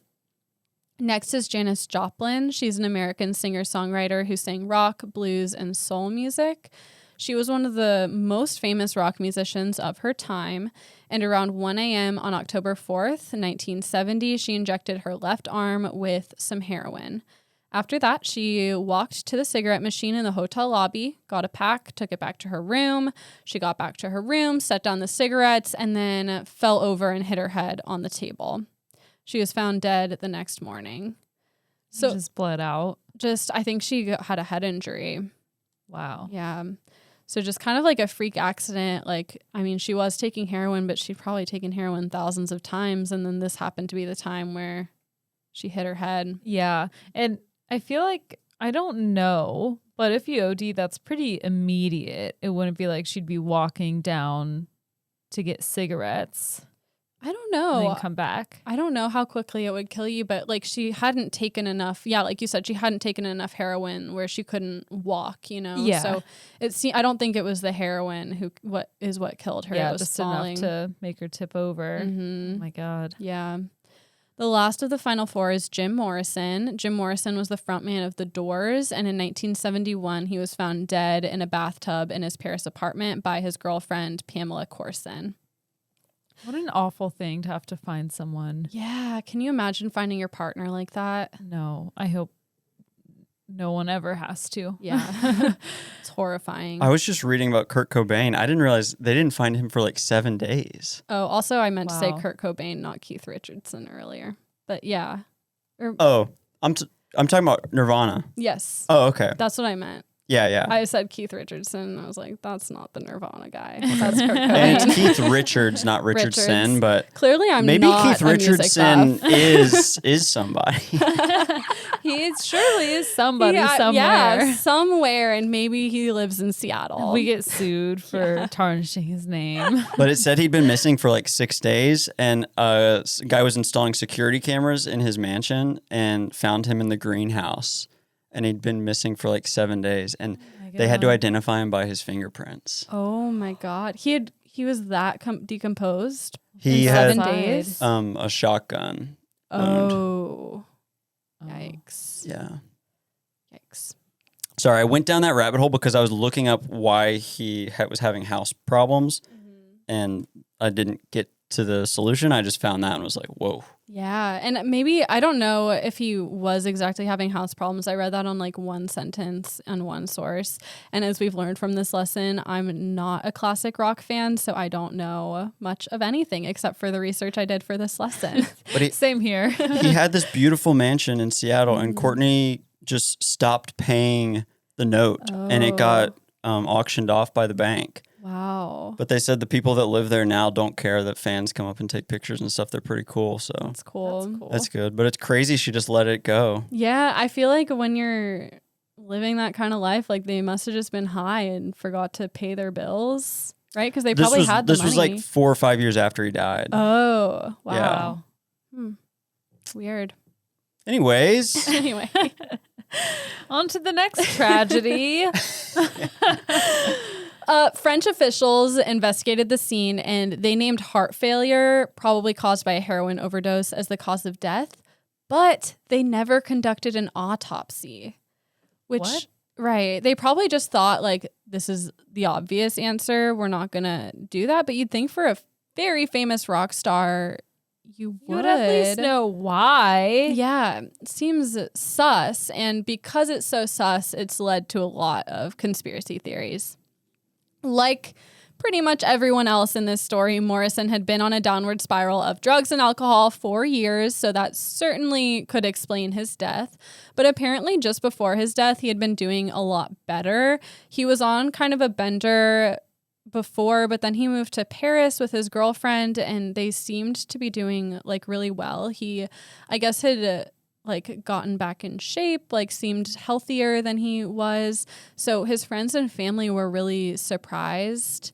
Next is Janice Joplin. She's an American singer-songwriter who sang rock, blues, and soul music. She was one of the most famous rock musicians of her time, and around 1 a.m. on October 4th, 1970, she injected her left arm with some heroin. After that, she walked to the cigarette machine in the hotel lobby, got a pack, took it back to her room. She got back to her room, set down the cigarettes, and then fell over and hit her head on the table. She was found dead the next morning. So just bled out. I think she had a head injury. Wow. Yeah. So just kind of like a freak accident. Like, I mean, she was taking heroin, but she'd probably taken heroin thousands of times. And then this happened to be the time where she hit her head. Yeah. And I feel like, I don't know, but if you OD, that's pretty immediate. It wouldn't be like she'd be walking down to get cigarettes. I don't And know. then come back. I don't know how quickly it would kill you, but like she hadn't taken enough. Yeah, like you said, she hadn't taken enough heroin where she couldn't walk, you know? Yeah. So I don't think it was the heroin what killed her. Yeah, it was just falling. enough to make her tip over. Mm-hmm. Oh my God. Yeah. The last of the final four is Jim Morrison. Jim Morrison was the frontman of The Doors, and in 1971, he was found dead in a bathtub in his Paris apartment by his girlfriend, Pamela Corson. What an awful thing to have to find someone. Yeah, can you imagine finding your partner like that? No, I hope no one ever has to. Yeah, it's horrifying. I was just reading about Kurt Cobain. I didn't realize they didn't find him for like 7 days. Oh, also I meant to say Wow. Kurt Cobain, not Keith Richardson earlier. But yeah. Oh, I'm talking about Nirvana. Yes. Oh, okay. That's what I meant. Yeah. I said Keith Richardson. I was like, that's not the Nirvana guy. That's Kurt And Cobain. it's Keith Richards, not Richardson, Richards. but Clearly I'm maybe not Keith a music Richardson buff. is somebody. He surely is somebody Yeah, somewhere. Yeah, somewhere, and maybe he lives in Seattle. We get sued for tarnishing his name. But it said he'd been missing for like 6 days, and a guy was installing security cameras in his mansion and found him in the greenhouse. And he'd been missing for like 7 days, and they had to identify him by his fingerprints. Oh my God. He was that decomposed He in had 7 days? a shotgun. Oh. Yikes. Yeah. Yikes. Sorry, I went down that rabbit hole because I was looking up why he was having house problems, and I didn't get to the solution. I just found that and was like, whoa. Yeah. And maybe, I don't know if he was exactly having house problems. I read that on like one sentence on one source. And as we've learned from this lesson, I'm not a classic rock fan, so I don't know much of anything except for the research I did for this lesson. But Same here. he had this beautiful mansion in Seattle, and Courtney just stopped paying the note, and it got auctioned off by the bank. Wow. But they said the people that live there now don't care that fans come up and take pictures and stuff. They're pretty cool, so That's cool. that's good. But it's crazy she just let it go. Yeah, I feel like when you're living that kind of life, like they must have just been high and forgot to pay their bills, right? Because they probably had the this money. was like 4 or 5 years after he died. Oh, Yeah. wow. Weird. Anyways, Anyway. On to the next tragedy. French officials investigated the scene and they named heart failure, probably caused by a heroin overdose, as the cause of death, but they never conducted an autopsy. Which, What? right, they probably just thought, like, this is the obvious answer. We're not going to do that. But you'd think for a very famous rock star, you You would at least know why. Yeah, it seems sus. And because it's so sus, it's led to a lot of conspiracy theories. Like pretty much everyone else in this story, Morrison had been on a downward spiral of drugs and alcohol for years, so that certainly could explain his death. But apparently just before his death, he had been doing a lot better. He was on kind of a bender before, but then he moved to Paris with his girlfriend, and they seemed to be doing like really well. He, I guess, had like gotten back in shape, like seemed healthier than he was. So his friends and family were really surprised.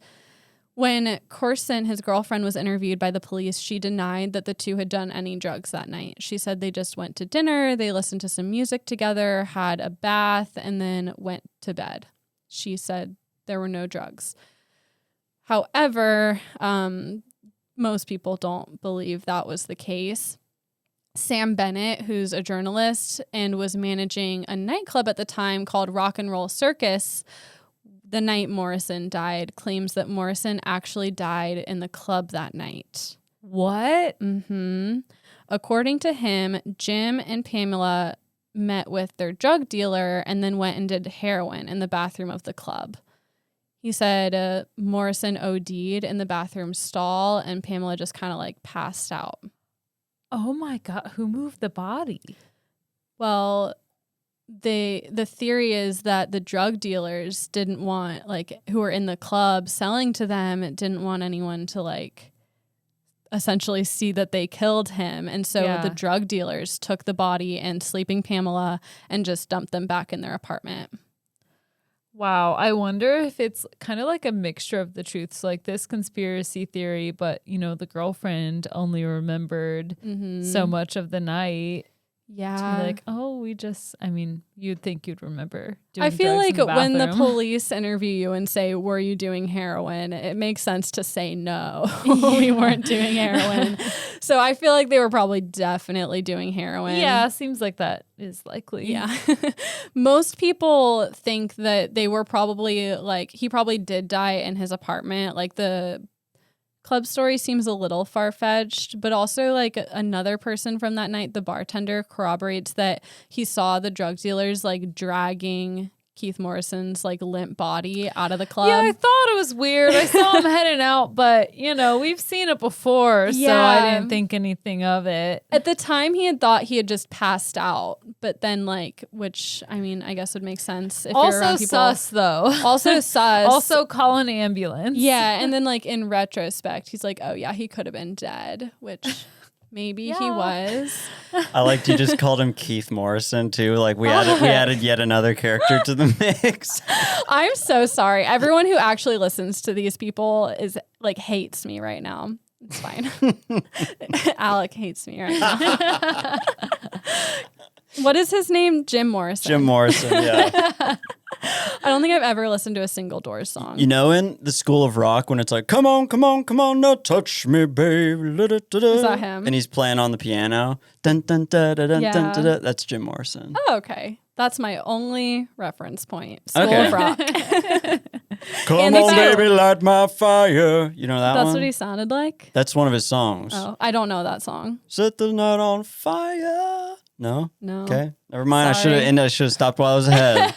When Corson, his girlfriend, was interviewed by the police, she denied that the two had done any drugs that night. She said they just went to dinner, they listened to some music together, had a bath, and then went to bed. She said there were no drugs. However, most people don't believe that was the case. Sam Bennett, who's a journalist and was managing a nightclub at the time called Rock and Roll Circus, the night Morrison died, claims that Morrison actually died in the club that night. What? According to him, Jim and Pamela met with their drug dealer and then went and did heroin in the bathroom of the club. He said Morrison OD'd in the bathroom stall and Pamela just kind of like passed out. Oh my God. Who moved the body? Well, the theory is that the drug dealers didn't want, like, who were in the club selling to them, didn't want anyone to, like, essentially see that they killed him. And so the drug dealers took the body and sleeping Pamela and just dumped them back in their apartment. Wow. I wonder if it's kind of like a mixture of the truths, like this conspiracy theory, but, you know, the girlfriend only remembered so much of the night. Yeah. To be like, oh, you'd think you'd remember doing I feel drugs like in the when the bathroom. police interview you and say, were you doing heroin? It makes sense to say no, we weren't doing heroin. So I feel like they were probably definitely doing heroin. Yeah, seems like that is likely. Yeah. Most people think that they were probably like, he probably did die in his apartment. Like the club story seems a little far-fetched, but also like another person from that night, the bartender, corroborates that he saw the drug dealers like dragging Keith Morrison's like limp body out of the club. Yeah, I thought it was weird. I saw him heading out, but you know, we've seen it before, so I didn't think anything of it. At the time, he had thought he had just passed out, but then like, which I mean, I guess would make sense. If you're Also around people. sus, though. Also sus. Also call an ambulance. Yeah, and then like in retrospect, he's like, oh yeah, he could have been dead, which maybe he was. I liked you just called him Keith Morrison too. Like we added yet another character to the mix. I'm so sorry. Everyone who actually listens to these people is like hates me right now. It's fine. Alec hates me right now. What is his name? Jim Morrison. Jim Morrison, yeah. I don't think I've ever listened to a single Doors song. You know, in the School of Rock, when it's like, come on, come on, come on, now touch me, babe. Is that him? And he's playing on the piano. Dun, dun, da, da, dun, Yeah. dun, da, da. That's Jim Morrison. Oh, okay. That's my only reference point. School Okay. of Rock. Come And on, it's- baby, light my fire. You know that That's one? what he sounded like? That's one of his songs. Oh, I don't know that song. Set the night on fire. No? No. Okay. Never mind. Sorry. I should have stopped while I was ahead.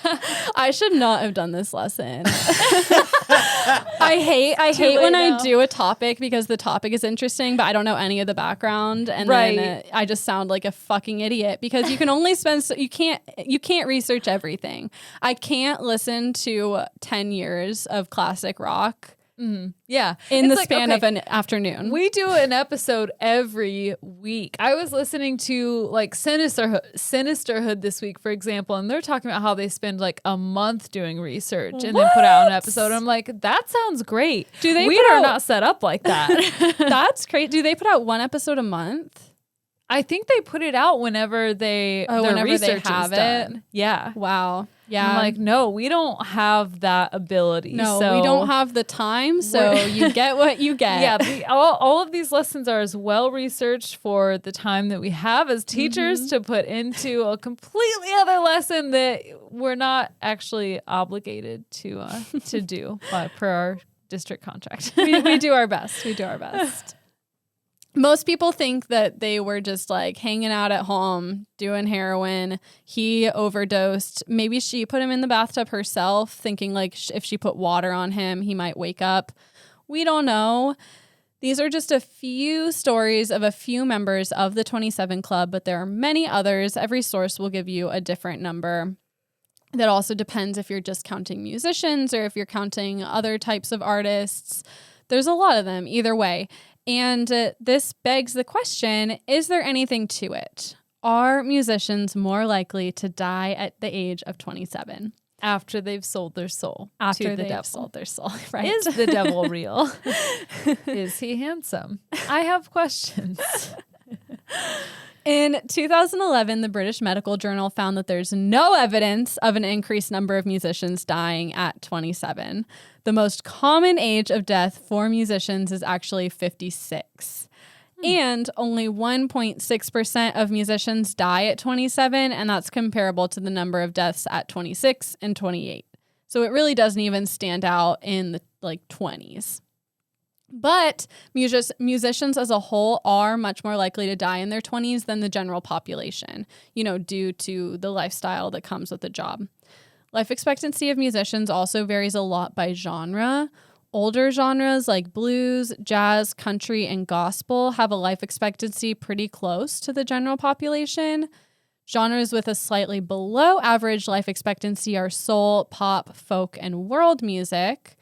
I should not have done this lesson. I hate late when now. I do a topic because the topic is interesting, but I don't know any of the background, and Right. then I just sound like a fucking idiot because you can only spend you can't research everything. I can't listen to 10 years of classic rock Yeah. in It's the like, span okay, of an afternoon. We do an episode every week. I was listening to like Sinisterhood this week, for example, and they're talking about how they spend like a month doing research and then put out an episode. I'm like, that sounds great. Do they We put are out- not set up like that. That's great. Do they put out one episode a month? I think they put it out whenever their whenever they research have is done. it? Yeah. Wow. Yeah. I'm like, no, we don't have that ability. no, so we don't have the time, so you get what you get. Yeah, all of these lessons are as well researched for the time that we have as teachers to put into a completely other lesson that we're not actually obligated to do per our district contract. we do our best. We do our best. Most people think that they were just like hanging out at home doing heroin. He overdosed. Maybe she put him in the bathtub herself, thinking like if she put water on him, he might wake up. We don't know. These are just a few stories of a few members of the 27 Club, but there are many others. Every source will give you a different number. That also depends if you're just counting musicians or if you're counting other types of artists. There's a lot of them either way. And this begs the question, is there anything to it? Are musicians more likely to die at the age of 27? After they've sold their soul After to the they've devil. sold their soul, right? Is the devil real? Is he handsome? I have questions. In 2011, the British Medical Journal found that there's no evidence of an increased number of musicians dying at 27. The most common age of death for musicians is actually 56. And only 1.6% of musicians die at 27, and that's comparable to the number of deaths at 26 and 28. So it really doesn't even stand out in the 20s. But musicians as a whole are much more likely to die in their 20s than the general population, due to the lifestyle that comes with the job. Life expectancy of musicians also varies a lot by genre. Older genres like blues, jazz, country, and gospel have a life expectancy pretty close to the general population. Genres with a slightly below average life expectancy are soul, pop, folk, and world music.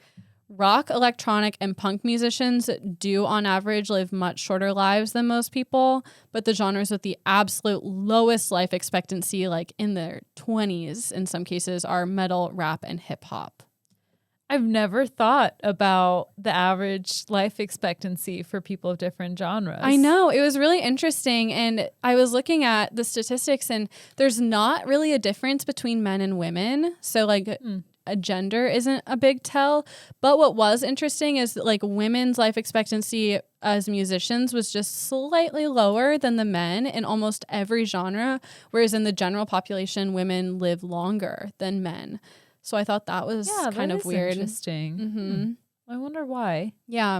Rock, electronic, and punk musicians do on average live much shorter lives than most people, but the genres with the absolute lowest life expectancy, like in their 20s in some cases, are metal, rap, and hip hop. I've never thought about the average life expectancy for people of different genres. I know. It was really interesting. And I was looking at the statistics, and there's not really a difference between men and women. So a gender isn't a big tell. But what was interesting is that women's life expectancy as musicians was just slightly lower than the men in almost every genre, whereas in the general population, women live longer than men. So I thought that was kind of weird. Interesting. Mm-hmm. I wonder why. Yeah.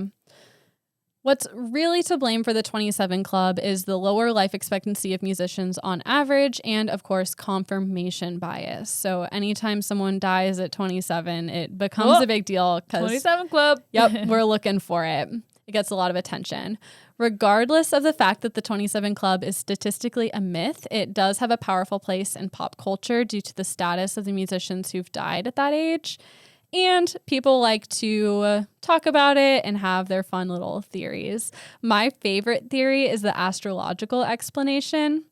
What's really to blame for the 27 Club is the lower life expectancy of musicians on average and, of course, confirmation bias. So anytime someone dies at 27, it becomes a big deal. 27 Club. Yep, we're looking for it. It gets a lot of attention. Regardless of the fact that the 27 Club is statistically a myth, it does have a powerful place in pop culture due to the status of the musicians who've died at that age. And people like to talk about it and have their fun little theories. My favorite theory is the astrological explanation.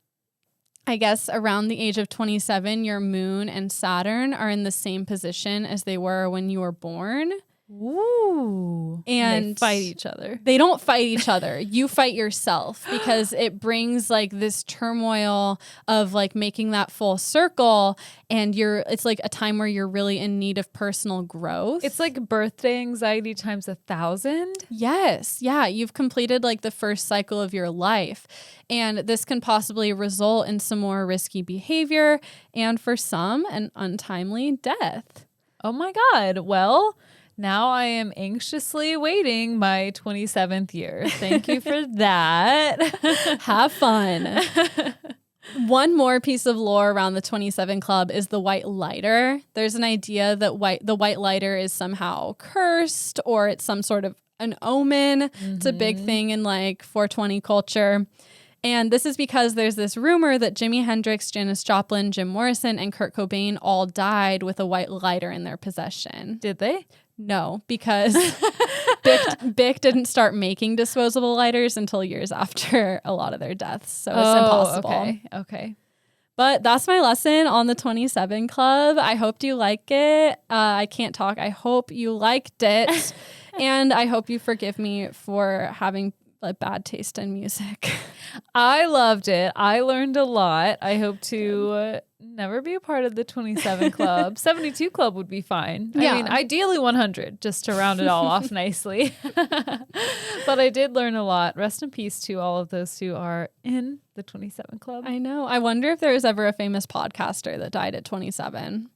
I guess around the age of 27, your moon and Saturn are in the same position as they were when you were born. Ooh. And they fight each other. They don't fight each other. You fight yourself because it brings this turmoil of making that full circle, and it's a time where you're really in need of personal growth. It's like birthday anxiety times 1,000. Yes. Yeah. You've completed the first cycle of your life, and this can possibly result in some more risky behavior and for some an untimely death. Oh my God. Well, now I am anxiously awaiting my 27th year. Thank you for that. Have fun. One more piece of lore around the 27 Club is the white lighter. There's an idea that the white lighter is somehow cursed, or it's some sort of an omen. Mm-hmm. It's a big thing in 420 culture. And this is because there's this rumor that Jimi Hendrix, Janice Joplin, Jim Morrison, and Kurt Cobain all died with a white lighter in their possession. Did they? No, because Bic didn't start making disposable lighters until years after a lot of their deaths. So it's impossible. Okay. But that's my lesson on the 27 Club. I hope you like it. I can't talk. I hope you liked it. And I hope you forgive me for having bad taste in music. I loved it. I learned a lot. I hope to never be a part of the 27 Club. 72 Club would be fine. Yeah. I mean, ideally 100, just to round it all off nicely. But I did learn a lot. Rest in peace to all of those who are in the 27 Club. I know. I wonder if there was ever a famous podcaster that died at 27.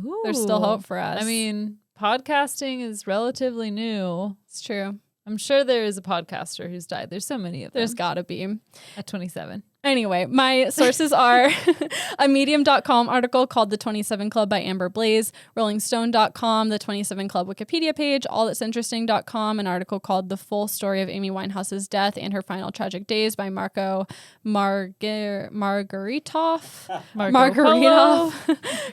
Ooh. There's still hope for us. I mean, podcasting is relatively new. It's true. I'm sure there is a podcaster who's died. There's so many of them. There's gotta be. At 27. Anyway, my sources are a Medium.com article called The 27 Club by Amber Blaze, RollingStone.com, the 27 Club Wikipedia page, AllThat'sInteresting.com, an article called The Full Story of Amy Winehouse's Death and Her Final Tragic Days by Marco Margaritov,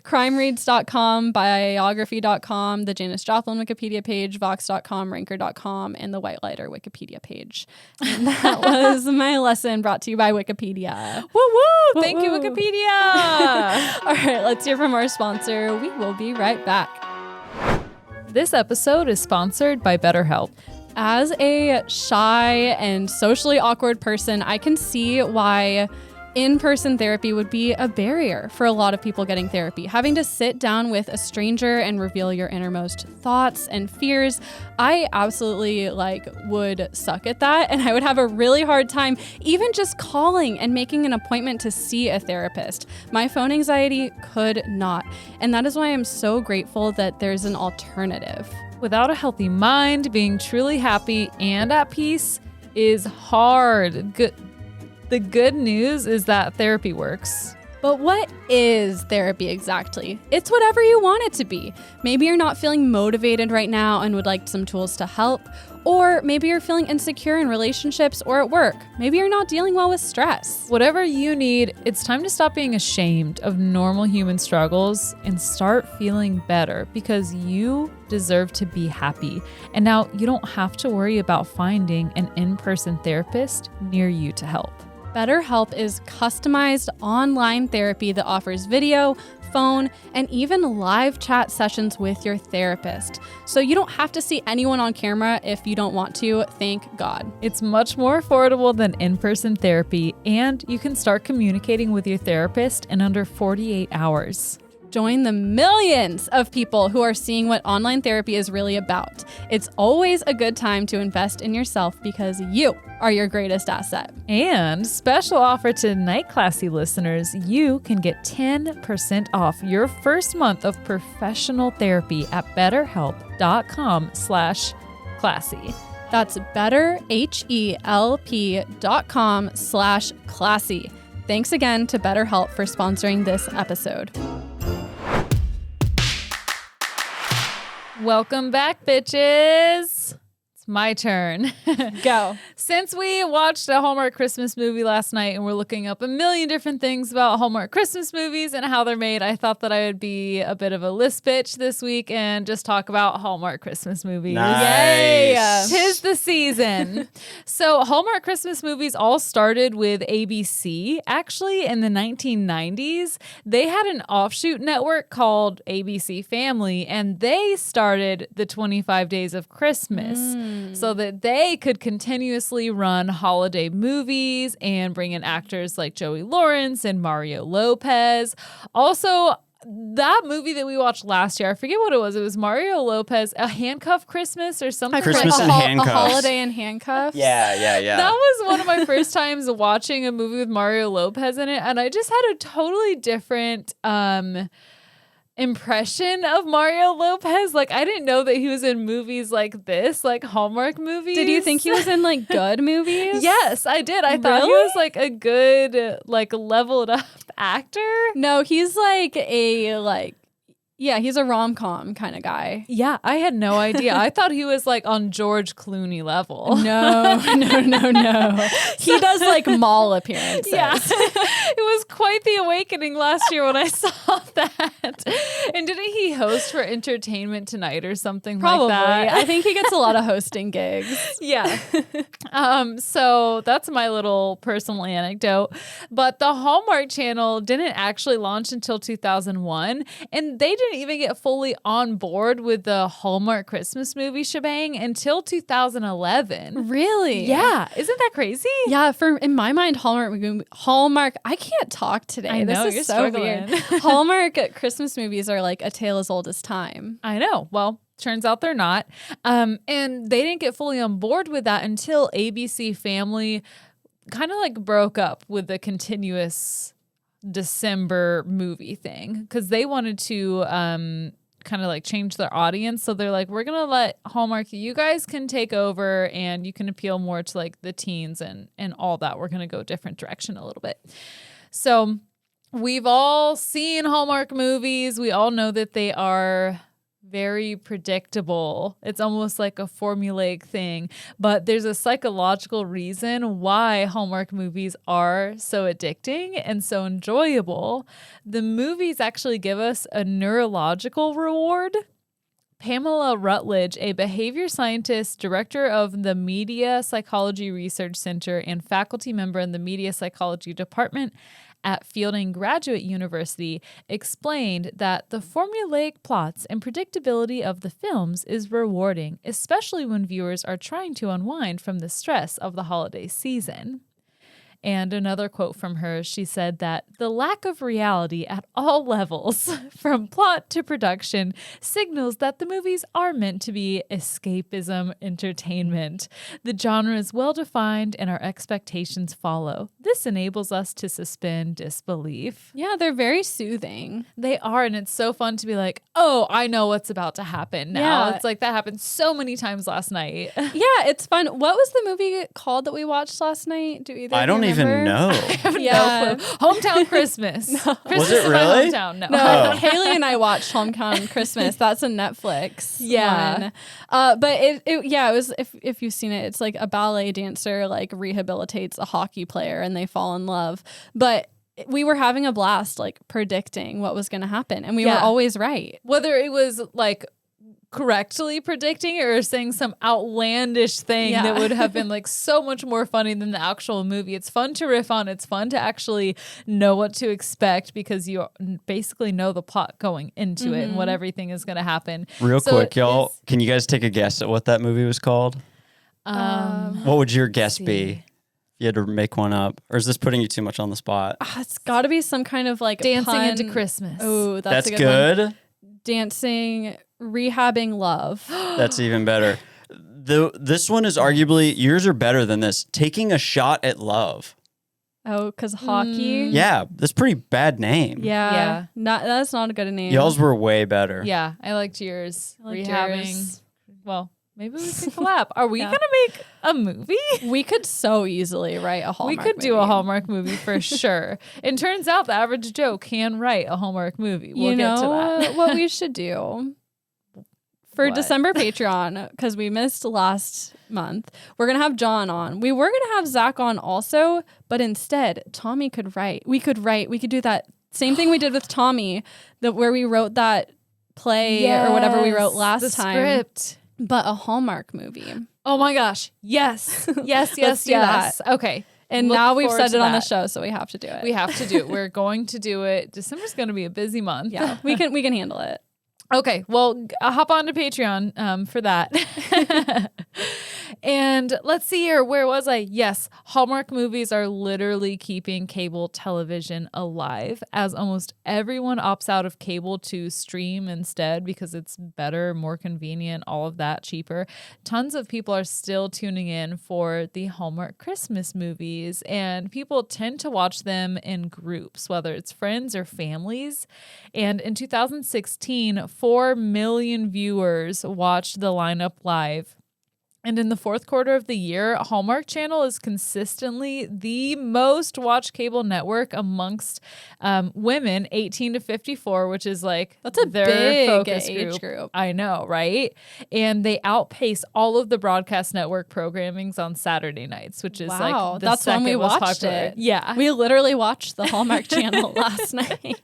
CrimeReads.com, Biography.com, the Janice Joplin Wikipedia page, Vox.com, Ranker.com, and the White Lighter Wikipedia page. And that was my lesson brought to you by Wikipedia. Woo woo! Thank you, Wikipedia. All right, let's hear from our sponsor. We will be right back. This episode is sponsored by BetterHelp. As a shy and socially awkward person, I can see why In-person therapy would be a barrier for a lot of people getting therapy. Having to sit down with a stranger and reveal your innermost thoughts and fears, I absolutely would suck at that, and I would have a really hard time even just calling and making an appointment to see a therapist. My phone anxiety could not, and that is why I'm so grateful that there's an alternative. Without a healthy mind, being truly happy and at peace is hard. The good news is that therapy works. But what is therapy exactly? It's whatever you want it to be. Maybe you're not feeling motivated right now and would like some tools to help. Or maybe you're feeling insecure in relationships or at work. Maybe you're not dealing well with stress. Whatever you need, it's time to stop being ashamed of normal human struggles and start feeling better, because you deserve to be happy. And now you don't have to worry about finding an in-person therapist near you to help. BetterHelp is customized online therapy that offers video, phone, and even live chat sessions with your therapist. So you don't have to see anyone on camera if you don't want to, thank God. It's much more affordable than in-person therapy, and you can start communicating with your therapist in under 48 hours. Join the millions of people who are seeing what online therapy is really about. It's always a good time to invest in yourself, because you are your greatest asset. And special offer to Night Classy listeners, you can get 10% off your first month of professional therapy at betterhelp.com/classy. That's betterhelp.com/classy. Thanks again to BetterHelp for sponsoring this episode. Welcome back, bitches. It's my turn. Go. Since we watched a Hallmark Christmas movie last night and we're looking up a million different things about Hallmark Christmas movies and how they're made, I thought that I would be a bit of a list bitch this week and just talk about Hallmark Christmas movies. Nice. Yay! 'Tis the season. So Hallmark Christmas movies all started with ABC. Actually, in the 1990s, they had an offshoot network called ABC Family, and they started the 25 Days of Christmas so that they could continuously run holiday movies and bring in actors like Joey Lawrence and Mario Lopez. Also, that movie that we watched last year, I forget what it was. It was Mario Lopez, A Handcuff Christmas or something. Christmas like in that. Handcuffs. A holiday in handcuffs. Yeah. That was one of my first times watching a movie with Mario Lopez in it, and I just had a totally different impression of Mario Lopez. Like, I didn't know that he was in movies like this, like Hallmark movies. Did you think he was in good movies? Yes, I did. I thought he was a good, leveled up actor. No, he's he's a rom-com kind of guy. Yeah, I had no idea. I thought he was on George Clooney level. No. He does mall appearances. Yeah. It was quite the awakening last year when I saw that. And didn't he host for Entertainment Tonight or something Probably. like that? I think he gets a lot of hosting gigs. Yeah. So that's my little personal anecdote. But the Hallmark Channel didn't actually launch until 2001, and they didn't even get fully on board with the Hallmark Christmas movie shebang until 2011. Really? Yeah. Isn't that crazy? Yeah, in my mind, Hallmark, I can't talk today. I know, this is you're so struggling. weird. Hallmark Christmas movies are like a tale as old as time. I know. Well, turns out they're not. And they didn't get fully on board with that until ABC Family kind of broke up with the continuous December movie thing, because they wanted to kind of change their audience. So they're we're gonna let Hallmark, you guys can take over and you can appeal more to the teens and all that. We're gonna go a different direction a little bit. So we've all seen Hallmark movies. We all know that they are very predictable. It's almost like a formulaic thing, but there's a psychological reason why Hallmark movies are so addicting and so enjoyable. The movies actually give us a neurological reward. Pamela Rutledge, a behavior scientist, director of the Media Psychology Research Center, and faculty member in the Media Psychology Department at Fielding Graduate University, explained that the formulaic plots and predictability of the films is rewarding, especially when viewers are trying to unwind from the stress of the holiday season. And another quote from her, she said that the lack of reality at all levels, from plot to production, signals that the movies are meant to be escapism entertainment. The genre is well defined and our expectations follow. This enables us to suspend disbelief. Yeah, they're very soothing. They are, and it's so fun to be like, oh, I know what's about to happen now. Yeah. It's like that happened so many times last night. Yeah, it's fun. What was the movie called that we watched last night? Do either I don't even know. No clue. Hometown Christmas. Christmas Was it in my really? hometown. No. No, Haley and I watched Hometown Christmas. That's a Netflix. Yeah. one. But it was if you've seen it, it's like a ballet dancer like rehabilitates a hockey player and they fall in love. But we were having a blast like predicting what was going to happen, and we were always right. Whether it was like correctly predicting or saying some outlandish thing that would have been like so much more funny than the actual movie. It's fun to riff on. It's fun to actually know what to expect because you basically know the plot going into it and what everything is going to happen. Real quick, y'all, can you guys take a guess at what that movie was called? What would your guess be? If you had to make one up, or is this putting you too much on the spot? It's got to be some kind of like Dancing pun. into Christmas. Oh, that's a good. one. Dancing, rehabbing love. That's even better. This one is arguably, yours are better than this. Taking a shot at love. Oh, because hockey. Yeah, that's a pretty bad name. Yeah. That's not a good name. Y'all's were way better. Yeah, I liked yours. I liked Rehabbing. yours. Well, maybe we could collab. Are we going to make a movie? We could so easily write a Hallmark We could do movie. a Hallmark movie for sure. It turns out the average Joe can write a Hallmark movie. We'll get to that. What we should do for What? December Patreon, because we missed last month, we're going to have John on. We were going to have Zach on also, but instead Tommy could write. We could do that same thing we did with Tommy, where we wrote that play or whatever we wrote last the time. Script. But a Hallmark movie. Oh my gosh. Yes. Yes, Let's do yes. Okay. And Look now we've forward said to it on the that. show, so we have to do it. We have to do it. We're going to do it. December's going to be a busy month. Yeah, we can handle it. Okay, well, I'll hop on to Patreon for that. And let's see here. Where was I? Yes, Hallmark movies are literally keeping cable television alive, as almost everyone opts out of cable to stream instead because it's better, more convenient, all of that, cheaper. Tons of people are still tuning in for the Hallmark Christmas movies, and people tend to watch them in groups, whether it's friends or families. And in 2016, 4 million viewers watched the lineup live. And in the fourth quarter of the year, Hallmark Channel is consistently the most watched cable network amongst women 18 to 54, which is like That's a their big focus age group. I know, right? And they outpace all of the broadcast network programmings on Saturday nights, which is Wow, like the that's when we second most watched popular. it. Yeah. We literally watched the Hallmark Channel last night.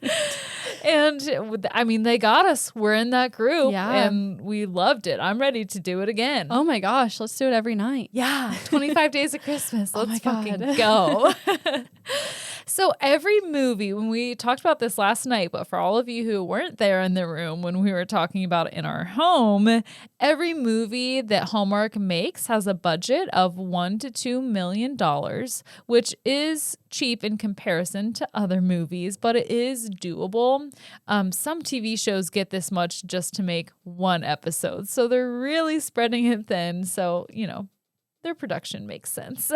And I mean, they got us. We're in that group Yeah. and we loved it. I'm ready to do it again. Oh my gosh, let's do it every night. Yeah, 25 days of Christmas. Oh Let's my fucking God. go. So every movie, when we talked about this last night, but for all of you who weren't there in the room when we were talking about it in our home, every movie that Hallmark makes has a budget of $1 to $2 million, which is cheap in comparison to other movies, but it is doable. Some TV shows get this much just to make one episode, so they're really spreading it thin. So, you know, their production makes sense.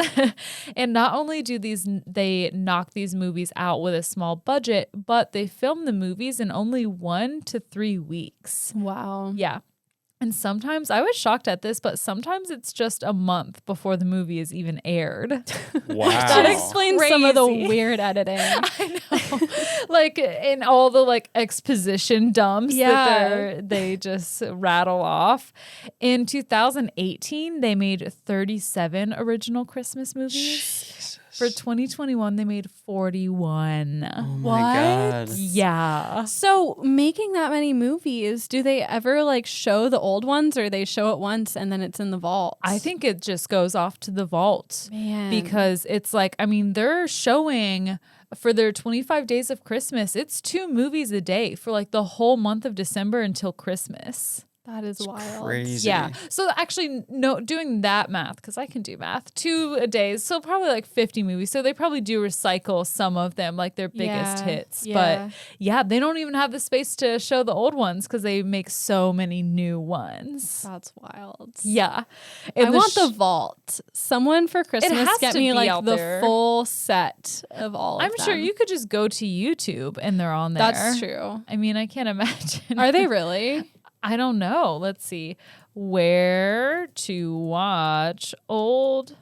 And not only do they knock these movies out with a small budget, but they film the movies in only 1 to 3 weeks. Wow. Yeah. And sometimes, I was shocked at this, but sometimes it's just a month before the movie is even aired. Wow. That explains some of the Crazy. weird editing. I know. Like in all the like exposition dumps that they just rattle off. In 2018, they made 37 original Christmas movies. For 2021, they made 41. Oh my God. Yeah. So making that many movies, do they ever like show the old ones, or they show it once and then it's in the vault? I think it just goes off to the vault. Man. Because it's like, I mean, they're showing for their 25 days of Christmas, it's 2 movies a day for like the whole month of December until Christmas. That is wild. Crazy. Yeah. So actually, no, doing that math, because I can do math, 2 a day, so probably like 50 movies. So they probably do recycle some of them, like their biggest hits. Yeah. But yeah, they don't even have the space to show the old ones because they make so many new ones. That's wild. Yeah. I want the vault. Someone for Christmas has get to me be like out the there. full set of all of I'm them. sure you could just go to YouTube and they're on there. That's true. I mean, I can't imagine. Are they really? I don't know. Let's see. Where to watch old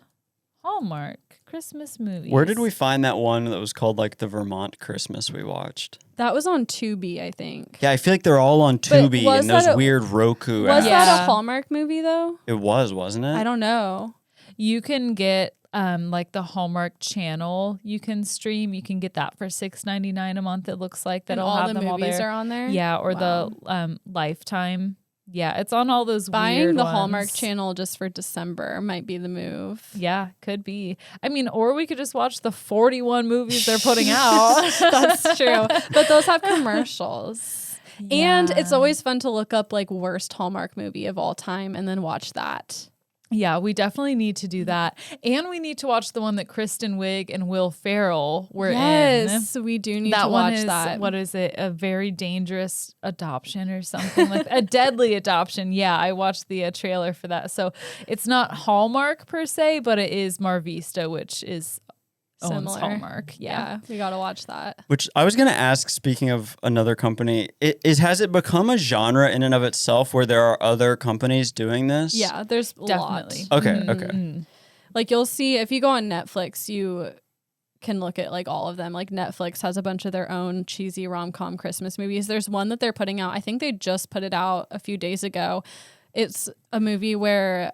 Hallmark Christmas movies. Where did we find that one that was called like the Vermont Christmas we watched? That was on Tubi, I think. Yeah, I feel like they're all on Tubi was and those that a- weird Roku Was apps. that Yeah. a Hallmark movie though? It was, wasn't it? I don't know. You can get like the Hallmark channel you can stream. You can get that for $6.99 a month. It looks like And that'll all have the them all movies there. are on there? Yeah, or Wow. the Lifetime. Yeah, it's on all those Buying weird the ones. Hallmark channel just for December might be the move. Yeah, could be. I mean, or we could just watch the 41 movies they're putting out. That's true. But those have commercials. And it's Yeah. always fun to look up like worst Hallmark movie of all time and then watch that. Yeah, we definitely need to do that. And we need to watch the one that Kristen Wiig and Will Ferrell were in. Yes, we do need That to one watch is, that. what is it? A very dangerous adoption or something like a deadly adoption. Yeah, I watched the trailer for that. So it's not Hallmark per se, but it is Mar Vista, which is owns Similar. Hallmark. Yeah. We got to watch that. Which I was going to ask, speaking of another company, has it become a genre in and of itself where there are other companies doing this? Yeah, there's Definitely. a lot. Okay, okay. Like you'll see if you go on Netflix, you can look at like all of them. Like Netflix has a bunch of their own cheesy rom-com Christmas movies. There's one that they're putting out. I think they just put it out a few days ago. It's a movie where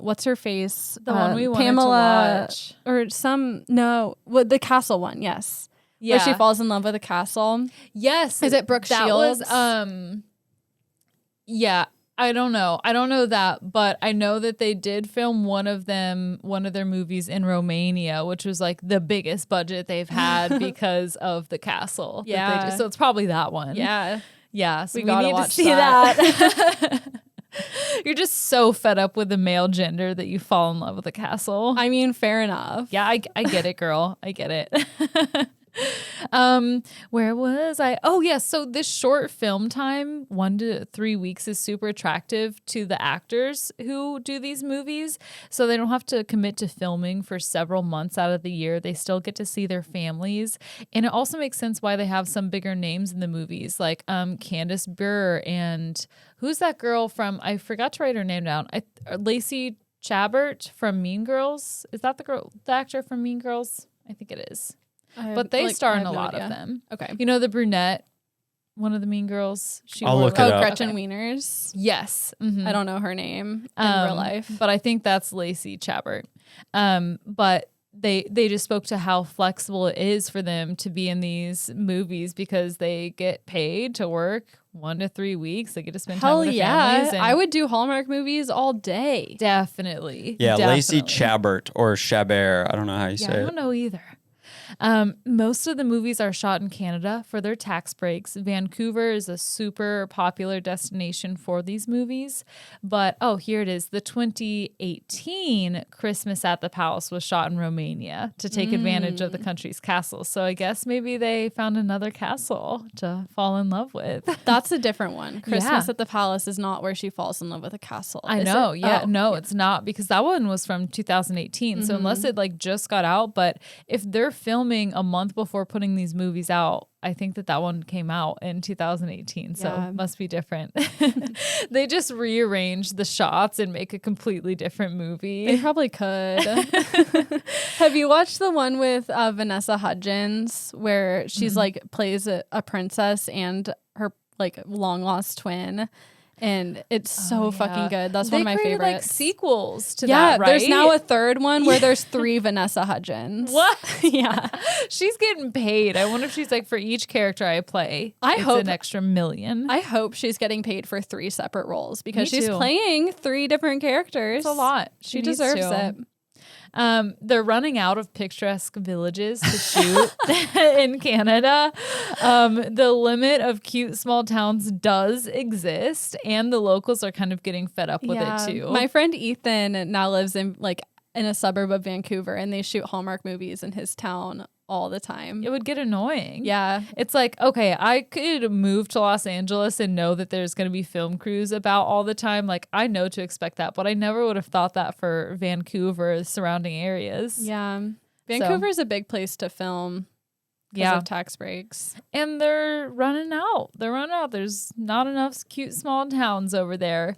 what's her face? The one we wanted Pamela to watch. or the castle one, yes. Yeah. Where she falls in love with a castle. Yes. Is it Brooke that Shields? Was, yeah. I don't know. I don't know that, but I know that they did film one of their movies in Romania, which was like the biggest budget they've had because of the castle. that they Yeah. did. So it's probably that one. Yeah. Yeah. So We we gotta need watch to see that. You're just so fed up with the male gender that you fall in love with a castle. I mean, fair enough. Yeah, I get it, girl. I get it. Where was I? Oh, yeah. So this short film time, 1 to 3 weeks, is super attractive to the actors who do these movies. So they don't have to commit to filming for several months out of the year. They still get to see their families. And it also makes sense why they have some bigger names in the movies, like Candace Burr and who's that girl from, I forgot to write her name down. Lacey Chabert from Mean Girls. Is that the actor from Mean Girls? I think it is. But they star in a lot of them. Okay. You know the brunette, one of the Mean Girls? I'll wore look like- it up. Gretchen Okay. Wieners. Yes. Mhm. I don't know her name in real life. But I think that's Lacey Chabert. But they just spoke to how flexible it is for them to be in these movies because they get paid to work 1 to 3 weeks. They get to spend time Hell with their yeah. families. And I would do Hallmark movies all day. definitely. Yeah, Lacey definitely. Chabert or Chabert. I don't know how you Yeah, say I it. don't know either. Most of the movies are shot in Canada for their tax breaks. Vancouver is a super popular destination for these movies. But, here it is. The 2018 Christmas at the Palace was shot in Romania to take advantage of the country's castles. So I guess maybe they found another castle to fall in love with. That's a different one. Christmas Yeah. at the Palace is not where she falls in love with a castle. I is know. it? Yeah. Oh. No, it's not because that one was from 2018. So unless it like just got out, but if they're filming a month before putting these movies out, I think that one came out in 2018. So Yeah. it must be different. They just rearranged the shots and make a completely different They movie. probably could. Have you watched the one with Vanessa Hudgens where she's like plays a princess and her like long lost twin? And it's so fucking good. That's one of my They created, favorites. like sequels to yeah, that, right? there's now a third one where there's 3 Vanessa Hudgens. What? Yeah. She's getting paid. I wonder if she's like, for each character I play, it's hope- an extra $1 million. I hope she's getting paid for 3 separate roles because Me she's too. playing 3 different characters. It's a lot. She needs deserves to. it. They're running out of picturesque villages to shoot in Canada. The limit of cute small towns does exist, and the locals are kind of getting fed up with it too. My friend Ethan now lives in a suburb of Vancouver, and they shoot Hallmark movies in his town all the time. It would get annoying. Yeah. It's like, okay, I could move to Los Angeles and know that there's going to be film crews about all the time. Like, I know to expect that, but I never would have thought that for Vancouver, surrounding areas. Yeah. Vancouver's a big place to film because of tax breaks. And they're running out. There's not enough cute small towns over there.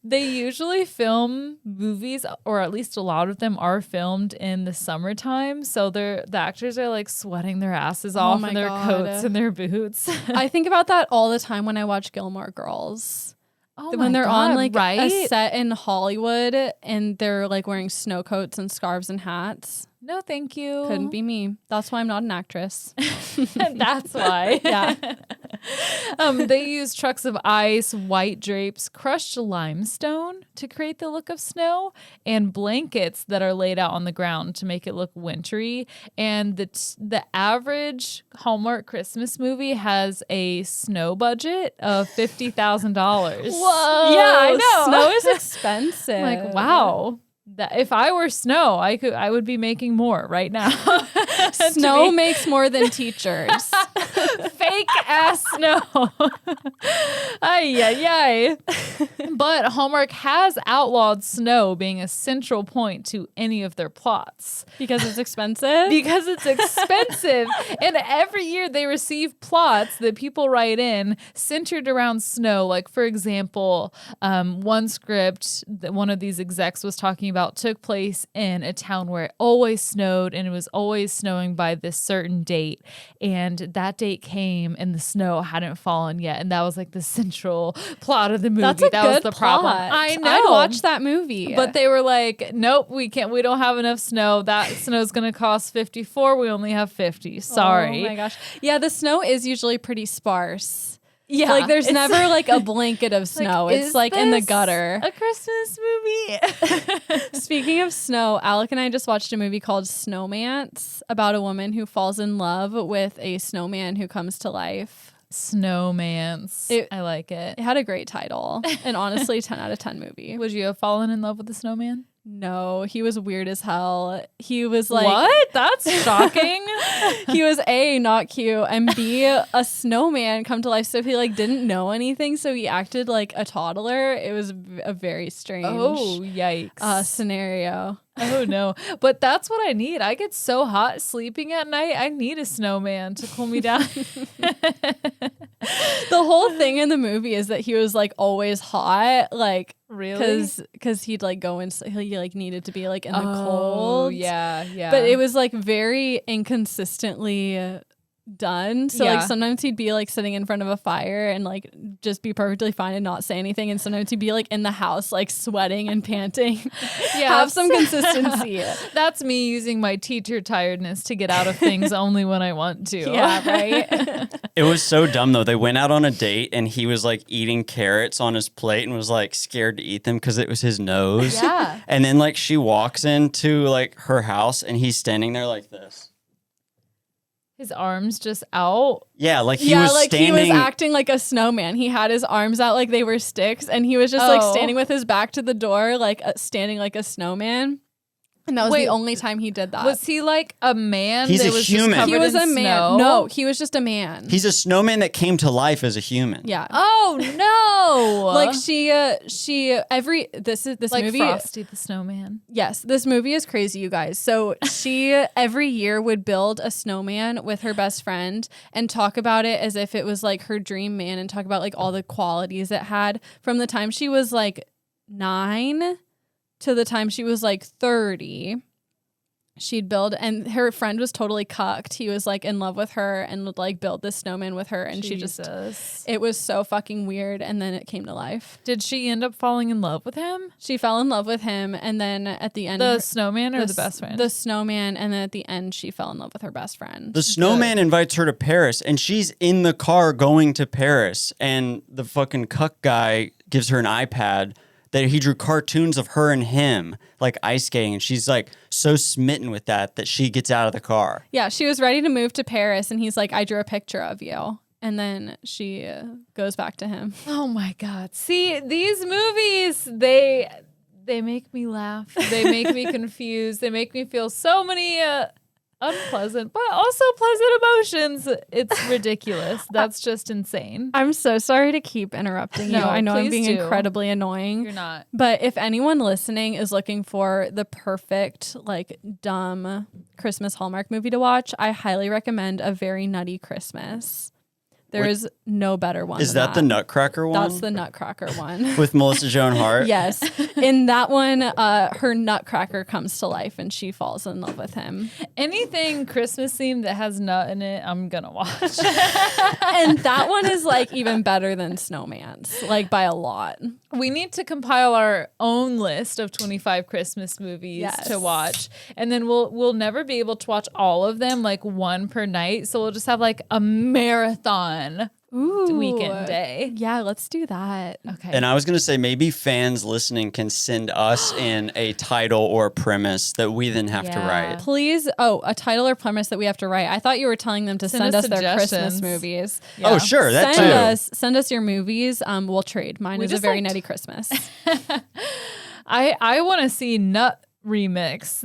They usually film movies, or at least a lot of them are filmed in the summertime. So the actors are like sweating their asses off in their coats and their boots. I think about that all the time when I watch Gilmore Girls. Oh when they're God, on like right? a set in Hollywood and they're like wearing snow coats and scarves and hats. No, thank you. Couldn't be me. That's why I'm not an actress. That's why. Yeah. They use trucks of ice, white drapes, crushed limestone to create the look of snow, and blankets that are laid out on the ground to make it look wintry. And the average Hallmark Christmas movie has a snow budget of $50,000. Whoa. Yeah, I know. Snow is expensive. I'm like, wow. That if I were Snow, I would be making more right now. Snow makes more than teachers. Fake ass Snow. Ay, ay, ay. But Hallmark has outlawed snow being a central point to any of their plots. Because it's expensive? Because it's expensive. And every year they receive plots that people write in centered around snow. Like, for example, one script that one of these execs was talking about took place in a town where it always snowed, and it was always snowing by this certain date. And that date came and the snow hadn't fallen yet. And that was like the central plot of the movie. That's a that good was the problem. plot. I know. I'd watch that movie. But they were like, nope, we don't have enough snow. That snow's going to cost 54. We only have 50. Sorry. Oh my gosh. Yeah, the snow is usually pretty sparse. Yeah. Like there's never like a blanket of snow. Like, it's like in the this gutter. A Christmas movie. Speaking of snow, Alec and I just watched a movie called Snowmance about a woman who falls in love with a snowman who comes to life. Snowmance. I like it. It had a great title and honestly 10 out of 10 movie. Would you have fallen in love with the snowman? No, he was weird as hell. He was like, what? That's shocking. He was A, not cute, and B, a snowman come to life. So he like didn't know anything. So he acted like a toddler. It was a very strange yikes. Scenario. Oh no. But that's what I need. I get so hot sleeping at night. I need a snowman to cool me down. The whole thing in the movie is that he was like always hot, like really, because he'd like go in. He like needed to be like in the cold. Yeah. But it was like very inconsistently done. So like sometimes he'd be like sitting in front of a fire and like just be perfectly fine and not say anything, and sometimes he'd be like in the house like sweating and panting. Have some consistency. That's me using my teacher tiredness to get out of things only when I want to. Yeah, right. It was so dumb though. They went out on a date and he was like eating carrots on his plate and was like scared to eat them because it was his nose. Yeah. And then like she walks into like her house and he's standing there like this. His arms just out. Yeah, like he was like standing. he was acting like a snowman. He had his arms out like they were sticks, and he was just like standing with his back to the door, like standing like a snowman. And that was the only time he did that. Was he like a man? He's that a was human. Just He was a man. Snow? No, he was just a man. He's a snowman that came to life as a human. Yeah. Oh no! Like this like movie. Frosty the Snowman. Yes, this movie is crazy, you guys. So she every year would build a snowman with her best friend and talk about it as if it was like her dream man, and talk about like all the qualities it had from the time she was like 9 to the time she was like 30. She'd build, and her friend was totally cucked. He was like in love with her and would like build this snowman with her, and Jesus. it was so fucking weird. And then it came to life. Did she end up falling in love with him? She fell in love with him, and then at the end, the snowman or the best friend? The snowman, and then at the end, she fell in love with her best friend. The snowman invites her to Paris, and she's in the car going to Paris, and the fucking cuck guy gives her an iPad that he drew cartoons of her and him like ice skating, and she's like so smitten with that she gets out of the car. Yeah, she was ready to move to Paris, and he's like, I drew a picture of you. And then she goes back to him. Oh my God. See, these movies, they make me laugh. They make me confused. They make me feel so many unpleasant, but also pleasant emotions. It's ridiculous. That's just insane. I'm so sorry to keep interrupting you. No, I know I'm being please do. incredibly annoying. You're not. But if anyone listening is looking for the perfect, like, dumb Christmas Hallmark movie to watch, I highly recommend A Very Nutty Christmas. There is no better one. Is that the Nutcracker one? That's the Nutcracker one. With Melissa Joan Hart? Yes. In that one, her Nutcracker comes to life and she falls in love with him. Anything Christmas themed that has nut in it, I'm gonna watch. And that one is like even better than Snowman's, like by a lot. We need to compile our own list of 25 Christmas movies to watch. And then we'll never be able to watch all of them, like one per night. So we'll just have like a marathon weekend day. Yeah, let's do that. Okay. And I was going to say, maybe fans listening can send us in a title or a premise that we then have to write. Please. Oh, a title or premise that we have to write. I thought you were telling them to send us their Christmas movies. Yeah. Oh, sure. That too. Send us your movies. We'll trade. Mine is A Very Nutty Christmas. I want to see Nut Remix.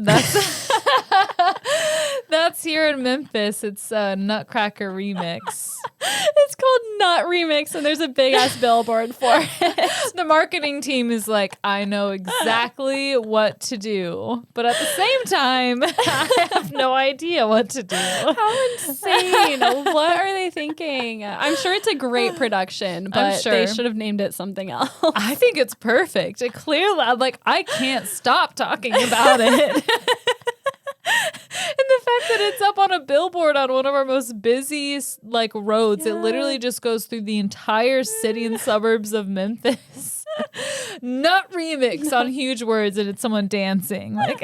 That's here in Memphis. It's a Nutcracker Remix. It's called Nut Remix, and there's a big ass billboard for it. The marketing team is like, I know exactly what to do, but at the same time, I have no idea what to do. How insane. What are they thinking? I'm sure it's a great production, but they should have named it something else. I think it's perfect. It clearly, like, I can't stop talking about it. And the fact that it's up on a billboard on one of our most busy like roads, it literally just goes through the entire city and suburbs of Memphis. Nut Remix on huge words, and it's someone dancing. Like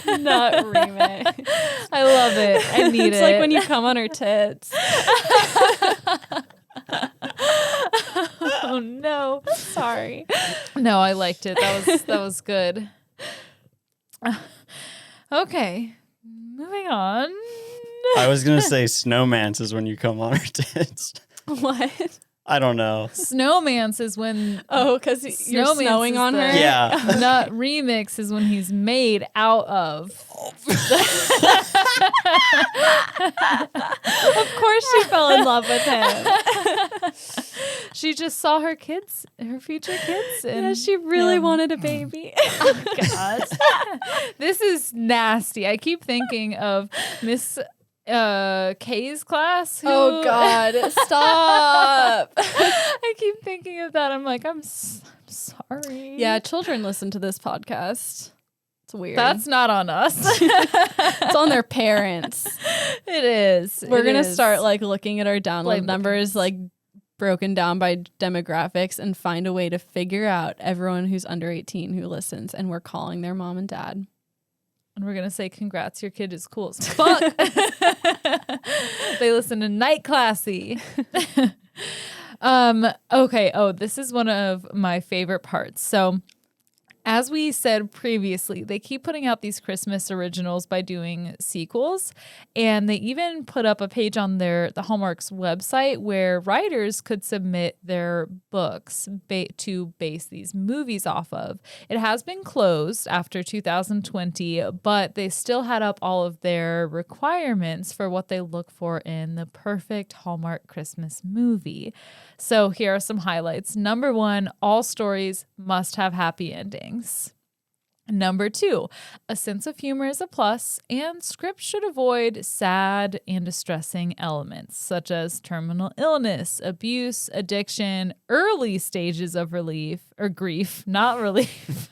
Nut Remix. I love it. I need it's it. like when you come on her tits. Oh no. Sorry. No, I liked it. That was good. Okay. Moving on. I was going to say Snowman's is when you come on her tits. What? I don't know. Snowman's is when... Oh, because you're snowing on her? Yeah. Nut Remix is when he's made out of. Of course she fell in love with him. She just saw her future kids. And she really wanted a baby. Oh, God. This is nasty. I keep thinking of Miss Kay's class. Oh, God. Stop. I keep thinking of that. I'm like, I'm sorry. Yeah, children listen to this podcast. It's weird. That's not on us. It's on their parents. It is. We're going to start like looking at our download numbers, like broken down by demographics, and find a way to figure out everyone who's under 18 who listens. And we're calling their mom and dad. And we're going to say, congrats, your kid is cool as fuck. They listen to Night Classy. Okay. Oh, this is one of my favorite parts. So, as we said previously, they keep putting out these Christmas originals by doing sequels, and they even put up a page on the Hallmark's website where writers could submit their books to base these movies off of. It has been closed after 2020, but they still had up all of their requirements for what they look for in the perfect Hallmark Christmas movie. So here are some highlights. Number 1, all stories must have happy endings. Number 2, a sense of humor is a plus, and scripts should avoid sad and distressing elements such as terminal illness, abuse, addiction, early stages of grief, not relief,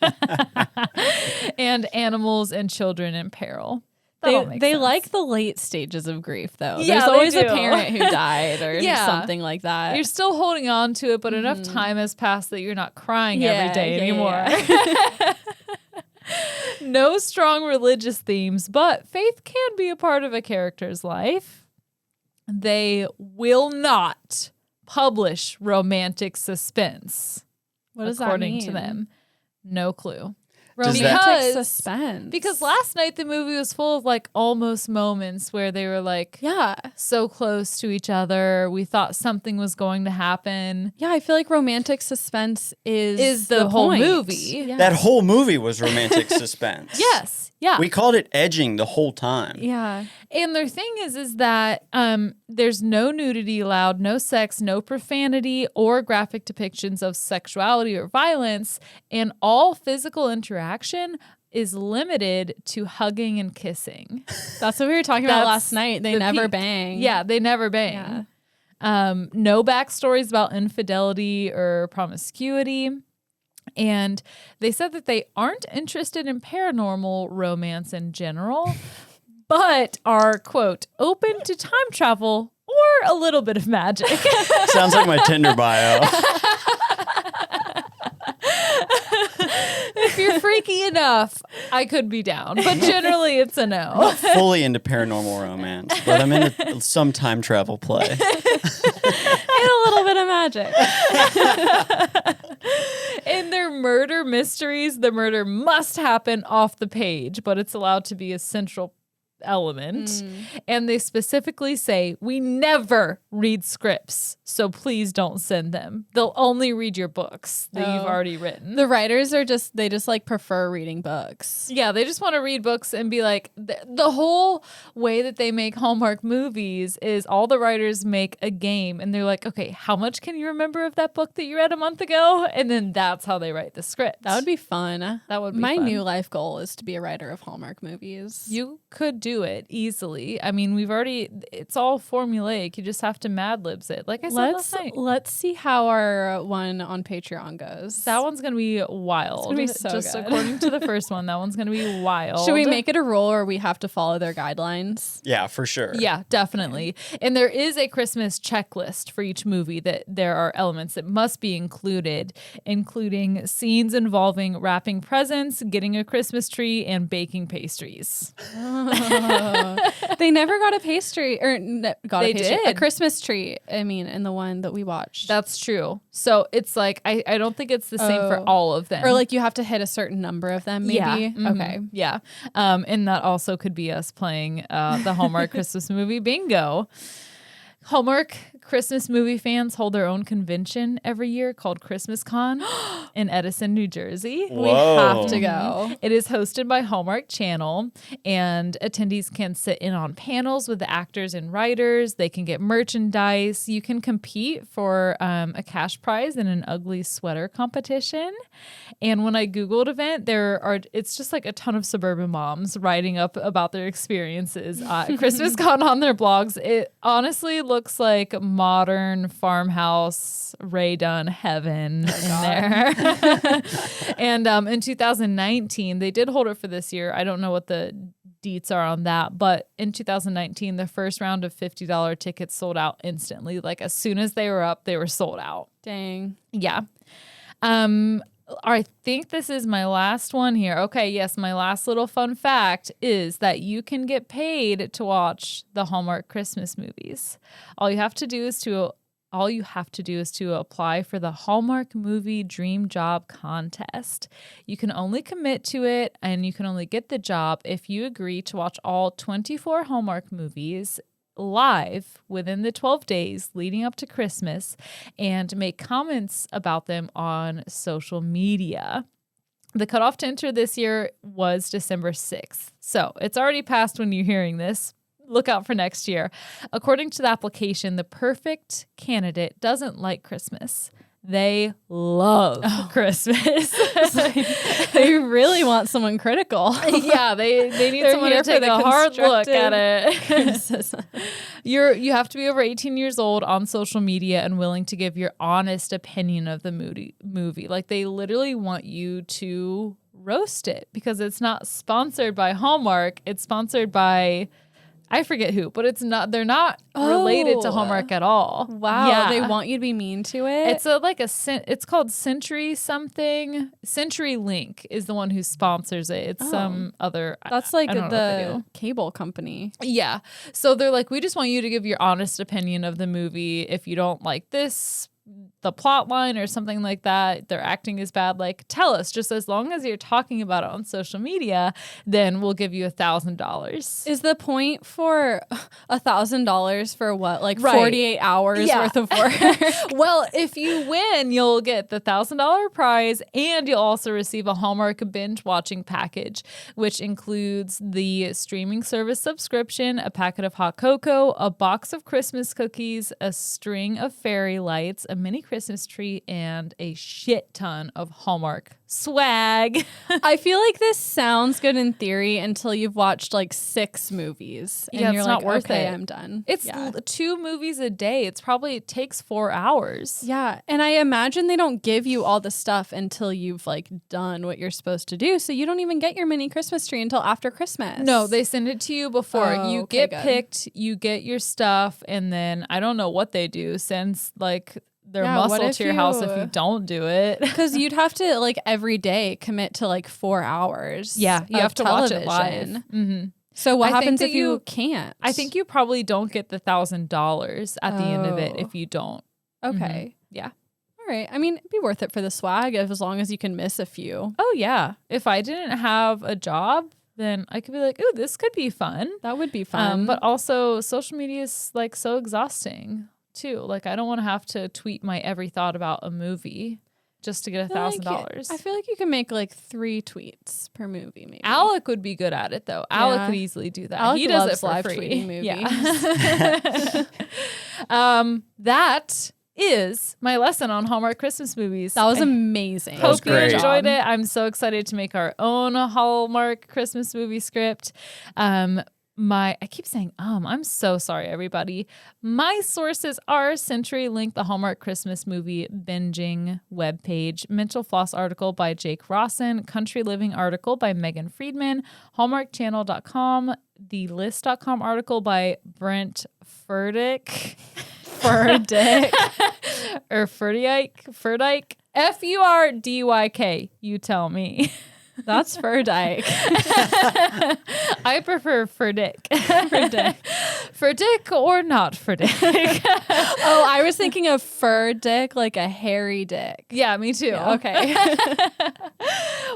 and animals and children in peril. They like the late stages of grief, though. Yeah, there's always they do. a parent who died or something like that. You're still holding on to it, but enough time has passed that you're not crying every day anymore. Yeah. No strong religious themes, but faith can be a part of a character's life. They will not publish romantic suspense. What does that according mean? to them. No clue. Does Romantic that- suspense. Because last night the movie was full of like almost moments where they were like yeah. so close to each other. We thought something was going to happen. Yeah, I feel like romantic suspense Is the whole point. movie. Yeah. That whole movie was romantic suspense. Yes. Yeah. We called it edging the whole time. Yeah. And their thing is that there's no nudity allowed, no sex, no profanity or graphic depictions of sexuality or violence, and all physical interaction is limited to hugging and kissing. That's what we were talking about That's last night. They the never peak. bang. Yeah, they never bang. No backstories about infidelity or promiscuity. And they said that they aren't interested in paranormal romance in general, but are, quote, open to time travel or a little bit of magic. Sounds like my Tinder bio. If you're freaky enough, I could be down, but generally it's a no. Fully into paranormal romance, but I'm into some time travel play. And a little bit of magic. In their murder mysteries, the murder must happen off the page, but it's allowed to be a central element. And they specifically say, we never read scripts, so please don't send them. They'll only read your books that you've already written. The writers are they just like prefer reading books. Yeah, they just want to read books and be like, the whole way that they make Hallmark movies is all the writers make a game and they're like, okay, how much can you remember of that book that you read a month ago? And then that's how they write the script. That would be fun. That would be My fun. new life goal is to be a writer of Hallmark movies. You could do it easily. I mean, it's all formulaic. You just have to Mad Libs it. Like I said last night. Let's see how our one on Patreon goes. That one's going to be wild. It's gonna be so just good. according to the first one, that one's going to be wild. Should we make it a rule or we have to follow their guidelines? Yeah, for sure. Yeah, definitely. And there is a Christmas checklist for each movie that there are elements that must be included, including scenes involving wrapping presents, getting a Christmas tree, and baking pastries. They never got a pastry or got They a pastry. did. A Christmas tree. I mean, in the one that we watched. That's true. So it's like, I don't think it's the same for Oh. all of them. Or like you have to hit a certain number of them, maybe. Yeah. Mhm. Okay. Yeah. And that also could be us playing the Hallmark Christmas movie bingo. Hallmark Christmas movie fans hold their own convention every year called Christmas Con in Edison, New Jersey. We have to go. It is hosted by Hallmark Channel, and attendees can sit in on panels with the actors and writers. They can get merchandise. You can compete for a cash prize in an ugly sweater competition. And when I Googled event, it's just like a ton of suburban moms writing up about their experiences at Christmas Con on their blogs. It honestly looks like modern farmhouse Ray Dunn heaven in there. And in 2019, they did hold it for this year. I don't know what the deets are on that, but in 2019, the first round of $50 tickets sold out instantly. Like as soon as they were up, they were sold out. Dang. Yeah. I think this is my last one here. Okay, yes, my last little fun fact is that you can get paid to watch the Hallmark Christmas movies. All you have to do is to apply for the Hallmark Movie Dream Job Contest. You can only commit to it and you can only get the job if you agree to watch all 24 Hallmark movies live within the 12 days leading up to Christmas and make comments about them on social media. The cutoff to enter this year was December 6th. So it's already passed when you're hearing this. Look out for next year. According to the application, the perfect candidate doesn't like Christmas. They love Christmas. They really want someone critical. Yeah, they need They're someone to here for take the a hard look at it. criticism. You have to be over 18 years old on social media and willing to give your honest opinion of the movie. Like they literally want you to roast it because it's not sponsored by Hallmark. It's sponsored by I forget who, but they're not related to Hallmark at all. Wow. Yeah. They want you to be mean to it. It's called Century something. Century Link is the one who sponsors it. It's some other. That's like I don't know what they the do. cable company. Yeah. So they're like, we just want you to give your honest opinion of the movie. If you don't like this the plot line or something like that, their acting is bad, like tell us. Just as long as you're talking about it on social media, then we'll give you $1,000. Is the point for $1,000 for what? Like Right. 48 hours worth of work? Well, if you win, you'll get the $1,000 prize, and you'll also receive a Hallmark binge watching package, which includes the streaming service subscription, a packet of hot cocoa, a box of Christmas cookies, a string of fairy lights, a mini Christmas tree, and a shit ton of Hallmark swag. I feel like this sounds good in theory until you've watched like 6 movies and Yeah, you're it's like, not worth okay, it. I'm done. It's 2 movies a day. It takes 4 hours. Yeah, and I imagine they don't give you all the stuff until you've like done what you're supposed to do. So you don't even get your mini Christmas tree until after Christmas. No, they send it to you before. Oh, You okay, get good. picked, you get your stuff, and then I don't know what they do. Sends like their Yeah, what muscle if to your house if you- you don't do it. Because you'd have to like every day commit to like 4 hours. Yeah, you of have to watch it live. television. Mm-hmm. So what I think happens that if you can't? I think you probably don't get the $1,000 at the end of it Oh. if you don't. Okay. Yeah. All right. I mean, it'd be worth it for the swag as long as you can miss a few. Oh yeah. If I didn't have a job, then I could be like, "Ooh, this could be fun." That would be fun. But also, social media is like so exhausting too. Like, I don't want to have to tweet my every thought about a movie just to get $1,000. I feel like you can make like 3 tweets per movie, maybe. Alec would be good at it though. Alec Yeah. could easily do that. Alec He does loves it for live free. tweeting movies. Yeah. That is my lesson on Hallmark Christmas movies. That was I amazing. That was hope you great. enjoyed it. I'm so excited to make our own Hallmark Christmas movie script. I keep saying, I'm so sorry, everybody. My sources are CenturyLink, the Hallmark Christmas movie binging webpage, Mental Floss article by Jake Rawson, Country Living article by Megan Friedman, HallmarkChannel.com, thelist.com article by Brent Furdyk. Or Furdyke. Furdyk. You tell me. That's Furdyke. I prefer Furdyk. Furdyk or not Furdyk. Oh, I was thinking of fur dick, like a hairy dick. Yeah, me too. Yeah, okay.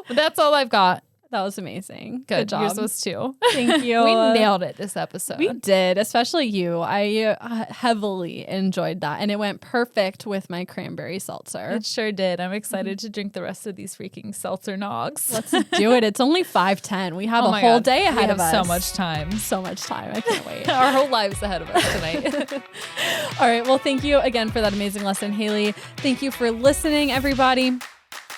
But that's all I've got. That was amazing. Good. job. Yours was too. Thank you. We nailed it this episode. We did, especially you. I heavily enjoyed that, and it went perfect with my cranberry seltzer. It sure did. I'm excited to drink the rest of these freaking seltzer nogs. Let's do it. It's only 5:10. We have Oh a my whole God. day ahead We of have us. so much time. So much time. I can't wait. Our whole lives ahead of us tonight. All right. Well, thank you again for that amazing lesson, Haley. Thank you for listening, everybody.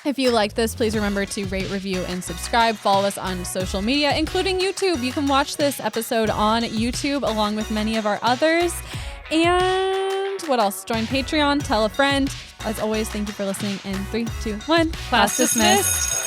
If you like this, please remember to rate, review, and subscribe. Follow us on social media, including YouTube. You can watch this episode on YouTube along with many of our others. And what else? Join Patreon, tell a friend. As always, thank you for listening. In 3, 2, 1, Class dismissed.